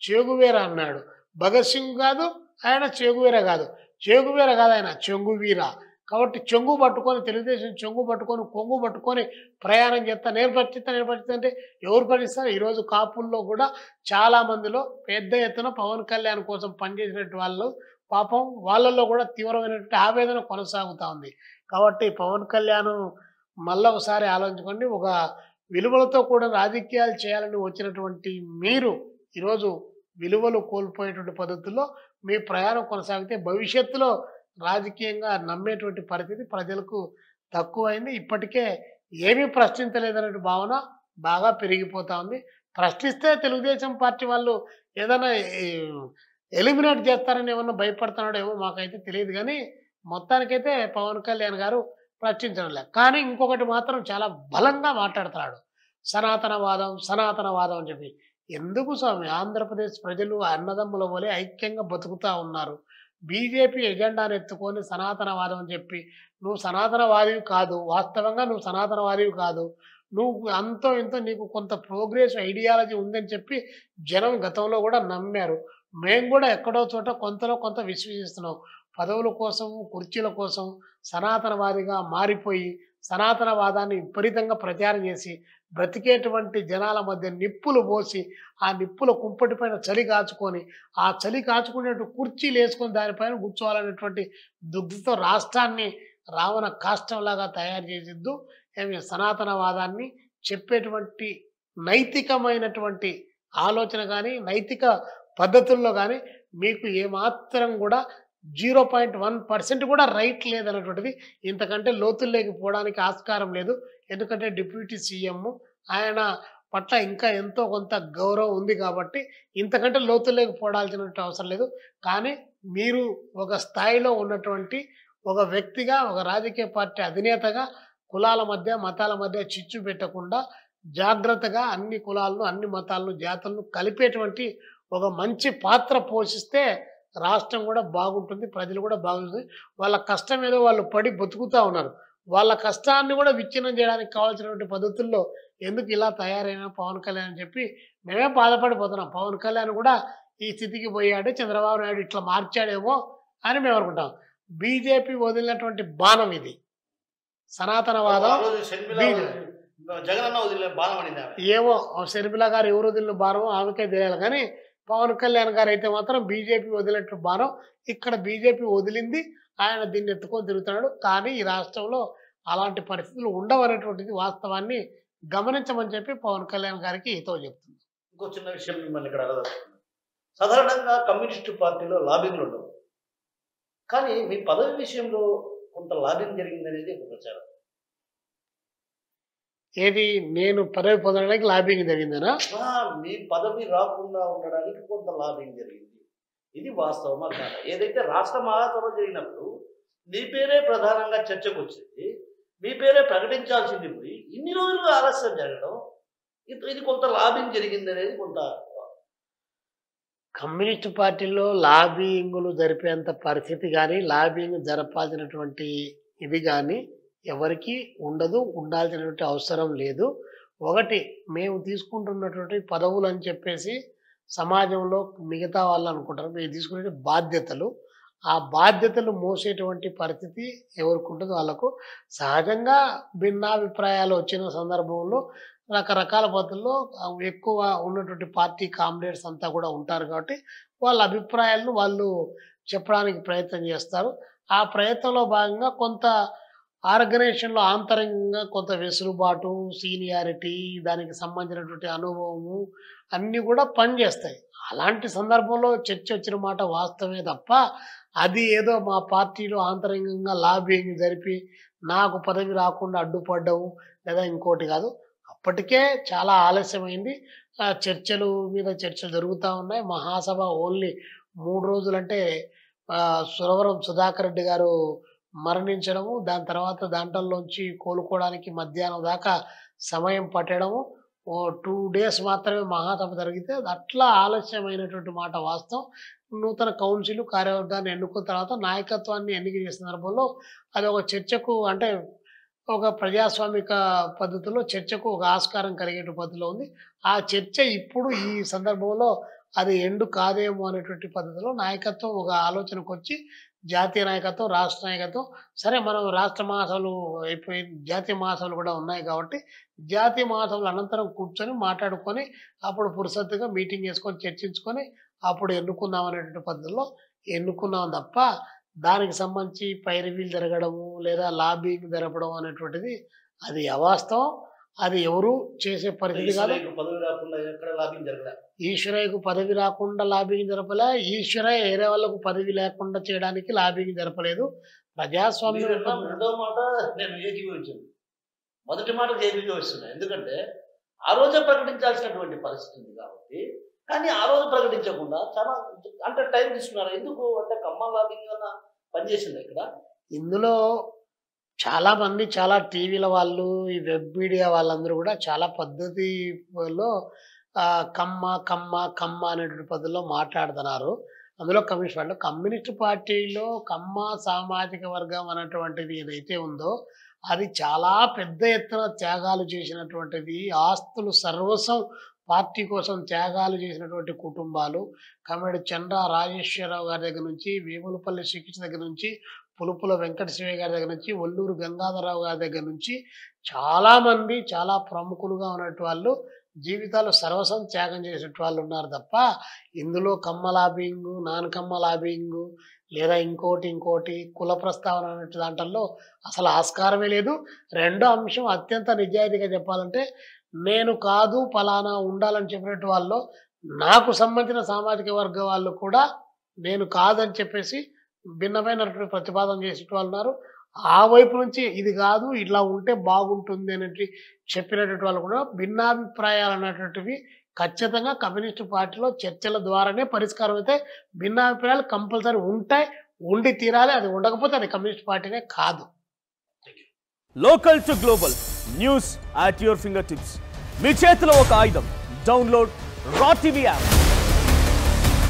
చెగువేరా అన్నాడు. భగత్ సింగ్ కాదు ఆయన, చెగువేరా కాదు ఆయన చెంగువీర. కాబట్టి చెంగు పట్టుకొని, తెలుగుదేశం చెంగు పట్టుకొని, కొంగు పట్టుకొని ప్రయాణం చేస్తా. నేను ప్రశ్నిస్తా అంటే ఎవరు ప్రశ్నిస్తారు? ఈరోజు కాపుల్లో కూడా చాలా మందిలో పెద్ద ఎత్తున పవన్ కళ్యాణ్ కోసం పనిచేసినట్టు వాళ్ళు పాపం వాళ్ళల్లో కూడా తీవ్రమైనటువంటి ఆవేదన కొనసాగుతూ ఉంది. కాబట్టి పవన్ కళ్యాణ్ మళ్ళీ ఒకసారి ఆలోచించుకోండి. ఒక విలువలతో కూడా రాజకీయాలు చేయాలని వచ్చినటువంటి మీరు ఈరోజు విలువలు కోల్పోయేటువంటి పద్ధతుల్లో మీ ప్రయాణం కొనసాగితే భవిష్యత్తులో రాజకీయంగా నమ్మేటువంటి పరిస్థితి ప్రజలకు తక్కువైంది. ఇప్పటికే ఏమీ ప్రశ్నించలేదనే భావన బాగా పెరిగిపోతూ ఉంది. ప్రశ్నిస్తే తెలుగుదేశం పార్టీ వాళ్ళు ఏదైనా ఎలిమినేట్ చేస్తారని ఏమన్నా భయపడుతున్నాడో ఏమో మాకైతే తెలియదు, కానీ మొత్తానికైతే పవన్ కళ్యాణ్ గారు ప్రశ్నించడం లేదు. కానీ ఇంకొకటి మాత్రం చాలా బలంగా మాట్లాడుతున్నాడు, సనాతనవాదం అని చెప్పి. ఎందుకు స్వామి? ఆంధ్రప్రదేశ్ ప్రజలు అన్నదమ్ముల వలె ఐక్యంగా బతుకుతూ ఉన్నారు. బీజేపీ ఎజెండాను ఎత్తుకొని సనాతనవాదం అని చెప్పి నువ్వు సనాతనవాదివి కాదు, వాస్తవంగా నువ్వు సనాతనవాదివి కాదు, నువ్వు అంతో ఇంతో నీకు కొంత ప్రోగ్రెస్ ఐడియాలజీ ఉందని చెప్పి జనం గతంలో కూడా నమ్మారు. మేము కూడా ఎక్కడో చోట కొంతలో కొంత విశ్వసిస్తున్నాం. పదవుల కోసం, కుర్చీల కోసం సనాతనవాదిగా మారిపోయి సనాతనవాదాన్ని విపరీతంగా ప్రచారం చేసి బ్రతికేటువంటి జనాల మధ్య నిప్పులు పోసి ఆ నిప్పుల కుంపటిపైన చలి కాచుకొని ఆ చలి కాచుకునేటువంటి కుర్చీలు వేసుకొని దానిపైన కూర్చోవాలనేటువంటి దుగ్ధతో రాష్ట్రాన్ని రావణ కాష్టంలాగా తయారు చేసిద్దు. ఏమి సనాతనవాదాన్ని చెప్పేటువంటి నైతికమైనటువంటి ఆలోచన కానీ నైతిక పద్ధతుల్లో కానీ మీకు ఏమాత్రం కూడా 0.1% కూడా రైట్ లేదన్నటువంటిది ఇంతకంటే లోతుల్లోకి పోవడానికి ఆస్కారం లేదు. ఎందుకంటే డిప్యూటీ సీఎం ఆయన పట్ల ఇంకా ఎంతో కొంత గౌరవం ఉంది కాబట్టి ఇంతకంటే లోతుల్లోకి పోవాల్సినటువంటి అవసరం లేదు. కానీ మీరు ఒక స్థాయిలో ఉన్నటువంటి ఒక వ్యక్తిగా ఒక రాజకీయ పార్టీ అధినేతగా కులాల మధ్య మతాల మధ్య చిచ్చు పెట్టకుండా జాగ్రత్తగా అన్ని కులాలను అన్ని మతాలను జాతులను కలిపేటువంటి ఒక మంచి పాత్ర పోషిస్తే రాష్ట్రం కూడా బాగుంటుంది, ప్రజలు కూడా బాగుంటుంది. వాళ్ళ కష్టం ఏదో వాళ్ళు పడి బతుకుతూ ఉన్నారు. వాళ్ళ కష్టాన్ని కూడా విచ్ఛిన్నం చేయడానికి కావాల్సినటువంటి పద్ధతుల్లో ఎందుకు ఇలా తయారైన పవన్ కళ్యాణ్ అని చెప్పి మేమే బాధపడిపోతున్నాం. పవన్ కళ్యాణ్ కూడా ఈ స్థితికి పోయాడు, చంద్రబాబు నాయుడు ఇట్లా మార్చాడేమో అని మేము అనుకుంటాం. బీజేపీ వదిలినటువంటి బాణం ఇది, సనాతనవాదం. జగనన్న వదిలిన బాణం అనింది. ఏమో షర్మిల గారు ఎవరు వదిలిన బాణం ఆమెకే తెలియాలి. కానీ పవన్ కళ్యాణ్ గారు అయితే మాత్రం బీజేపీ వదిలినట్టు బాణం ఇక్కడ బీజేపీ వదిలింది, ఆయన దీన్ని ఎత్తుకొని తిరుగుతున్నాడు. కానీ ఈ రాష్ట్రంలో అలాంటి పరిస్థితులు ఉండవనేటువంటిది వాస్తవాన్ని గమనించమని చెప్పి పవన్ కళ్యాణ్ గారికి హితవు చెప్తుంది. ఇంకో చిన్న విషయం మిమ్మల్ని ఇక్కడ అడగదలుచుకున్నాను. సాధారణంగా కమ్యూనిస్టు పార్టీలో లాబింగ్లు ఉండవు, కానీ మీ పదవి విషయంలో కొంత లాబింగ్ జరిగిందనేది ఒక ప్రచారం. ఏది నేను పదవి పొందడానికి లాబింగ్ జరిగిందనా? మీ పదవి రాకుండా ఉండడానికి కొంత లాబింగ్ జరిగింది, ఇది వాస్తవమా కాదా? ఏదైతే రాష్ట్ర మహాసభ జరిగినప్పుడు మీ పేరే ప్రధానంగా చర్చకు వచ్చింది, మీ పేరే ప్రకటించాల్సింది పోయి ఇన్ని రోజులుగా ఆలస్యం జరగడం, ఇది కొంత లాబింగ్ జరిగింది అనేది కొంత. కమ్యూనిస్టు పార్టీలో లాబింగ్లు జరిపేంత పరిస్థితి కానీ లాబింగ్ జరపాల్సినటువంటి ఇది కానీ ఎవరికి ఉండదు, ఉండాల్సినటువంటి అవసరం లేదు. ఒకటి, మేము తీసుకుంటున్నటువంటి పదవులు అని చెప్పేసి సమాజంలో మిగతా వాళ్ళు అనుకుంటారు. మేము తీసుకునే బాధ్యతలు, ఆ బాధ్యతలు మోసేటువంటి పరిస్థితి ఎవరికి ఉంటుందో వాళ్ళకు. సహజంగా భిన్నాభిప్రాయాలు వచ్చిన సందర్భంలో రకరకాల పద్ధతుల్లో ఎక్కువ ఉన్నటువంటి పార్టీ కామ్రేడ్స్ అంతా కూడా ఉంటారు కాబట్టి వాళ్ళ అభిప్రాయాలను వాళ్ళు చెప్పడానికి ప్రయత్నం చేస్తారు. ఆ ప్రయత్నంలో భాగంగా కొంత ఆర్గనైజేషన్లో ఆంతరంగంగా కొంత వెసులుబాటు, సీనియారిటీ, దానికి సంబంధించినటువంటి అనుభవము అన్నీ కూడా పనిచేస్తాయి. అలాంటి సందర్భంలో చర్చ వచ్చిన మాట వాస్తవమే తప్ప అది ఏదో మా పార్టీలో ఆంతరంగంగా లాబింగ్ జరిపి నాకు పదవి రాకుండా అడ్డుపడ్డము లేదా ఇంకోటి కాదు. అప్పటికే చాలా ఆలస్యమైంది. చర్చలు మీద చర్చలు జరుగుతూ ఉన్నాయి. మహాసభ ఓన్లీ 3 రోజులంటే సురవరం సుధాకర్ రెడ్డి గారు మరణించడము, దాని తర్వాత దాంట్లోంచి కోలుకోవడానికి మధ్యాహ్నం దాకా సమయం పట్టడము, 2 days మాత్రమే మహాసభ జరిగితే అట్లా ఆలస్యమైనటువంటి మాట వాస్తవం. నూతన కౌన్సిల్ కార్యవర్గాన్ని ఎన్నుకున్న తర్వాత నాయకత్వాన్ని ఎన్నిక చేసిన సందర్భంలో అది ఒక చర్చకు, అంటే ఒక ప్రజాస్వామిక పద్ధతిలో చర్చకు ఒక ఆస్కారం కలిగే పద్ధతిలో ఉంది. ఆ చర్చ ఇప్పుడు ఈ సందర్భంలో అది ఎండు కాదేమో అనేటువంటి పద్ధతిలో నాయకత్వం ఒక ఆలోచనకు వచ్చి జాతీయ నాయకత్వం, రాష్ట్ర నాయకత్వం, సరే మనం రాష్ట్ర మహాసభలు అయిపోయి జాతీయ మహాసభలు కూడా ఉన్నాయి కాబట్టి జాతీయ మహాసభలు అనంతరం కూర్చొని మాట్లాడుకొని అప్పుడు పురుసత్తుగా మీటింగ్ చేసుకొని చర్చించుకొని అప్పుడు ఎన్నుకుందాం అనేటువంటి పద్ధతిలో ఎన్నుకున్నాం తప్ప దానికి సంబంధించి పైరవీలు జరగడము లేదా లాబింగ్ జరపడం అనేటువంటిది అది అవాస్తవం. అది ఎవరు చేసే పరిస్థితి కాదు. పదవి రాకుండా ఎక్కడ లాబింగ్ జరగలేదు. ఈశ్వరయ్యకు పదవి రాకుండా లాబింగ్ జరపలే, ఈశ్వరయ్య వేరే వాళ్ళకు పదవి లేకుండా చేయడానికి లాబింగ్ జరపలేదు. ప్రజాస్వామ్యం. రెండో మాట నేను ఏకీభవించాను, మొదటి మాట ఏకీభవిస్తున్నాను. ఎందుకంటే ఆ రోజే ప్రకటించాల్సినటువంటి పరిస్థితి ఉంది కాబట్టి, కానీ ఆ రోజు ప్రకటించకుండా చాలా అంటే టైం తీసుకున్నారు. ఎందుకు అంటే ఖమ్మం లాబింగ్ అన్న పనిచేసింది ఇక్కడ. ఇందులో చాలామంది చాలా టీవీల వాళ్ళు, ఈ వెబ్ మీడియా వాళ్ళందరూ కూడా చాలా పద్ధతిలో కమ్మ కమ్మ కమ్మ అనేటువంటి పద్ధతిలో మాట్లాడుతున్నారు. అందులో కమ్యూనిస్ట్ పార్టీలో కమ్మ సామాజిక వర్గం అనేటువంటిది ఏదైతే ఉందో అది చాలా పెద్ద ఎత్తున త్యాగాలు చేసినటువంటిది. ఆస్తులు సర్వస్వం పార్టీ కోసం త్యాగాలు చేసినటువంటి కుటుంబాలు. కమ్మడి చంద్ర రాజేశ్వరరావు గారి దగ్గర నుంచి, వేములపల్లి శ్రీకృష్ణ దగ్గర నుంచి, పులుపుల వెంకట శివయ్య గారి దగ్గర నుంచి, ఒల్లూరు గంగాధరరావు గారి దగ్గర నుంచి చాలామంది చాలా ప్రముఖులుగా ఉన్నటువంటి వాళ్ళు జీవితాలు సర్వస్వం త్యాగం చేసే వాళ్ళు ఉన్నారు తప్ప ఇందులో కమ్మ లాబింగ్, నాన్ కమ్మ లాబింగ్ లేదా ఇంకోటి కుల ప్రస్తావన అనే దాంట్లో అసలు ఆస్కారమే లేదు. రెండో అంశం అత్యంత నిజాయితీగా చెప్పాలంటే, నేను కాదు ఫలానా ఉండాలని చెప్పినట్టు వాళ్ళు నాకు సంబంధించిన సామాజిక వర్గ వాళ్ళు కూడా నేను కాదని చెప్పేసి భిన్నమైనటువంటి ప్రతిపాదన చేసే వాళ్ళు ఉన్నారు. ఆ వైపు నుంచి ఇది కాదు ఇట్లా ఉంటే బాగుంటుంది అనేది చెప్పినటువంటి వాళ్ళు కూడా భిన్నాభిప్రాయాలు అనేటువంటివి ఖచ్చితంగా కమ్యూనిస్టు పార్టీలో చర్చల ద్వారానే పరిష్కారం అయితే. భిన్నాభిప్రాయాలు కంపల్సరీ ఉంటాయి, ఉండి తీరాలి. అది ఉండకపోతే అది కమ్యూనిస్ట్ పార్టీనే కాదు. Local to global news at your finger tips. మీ చేతిలో ఒక ఆయుధం. డౌన్లోడ్ రా TV app.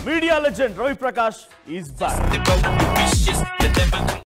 Media legend Ravi Prakash is back.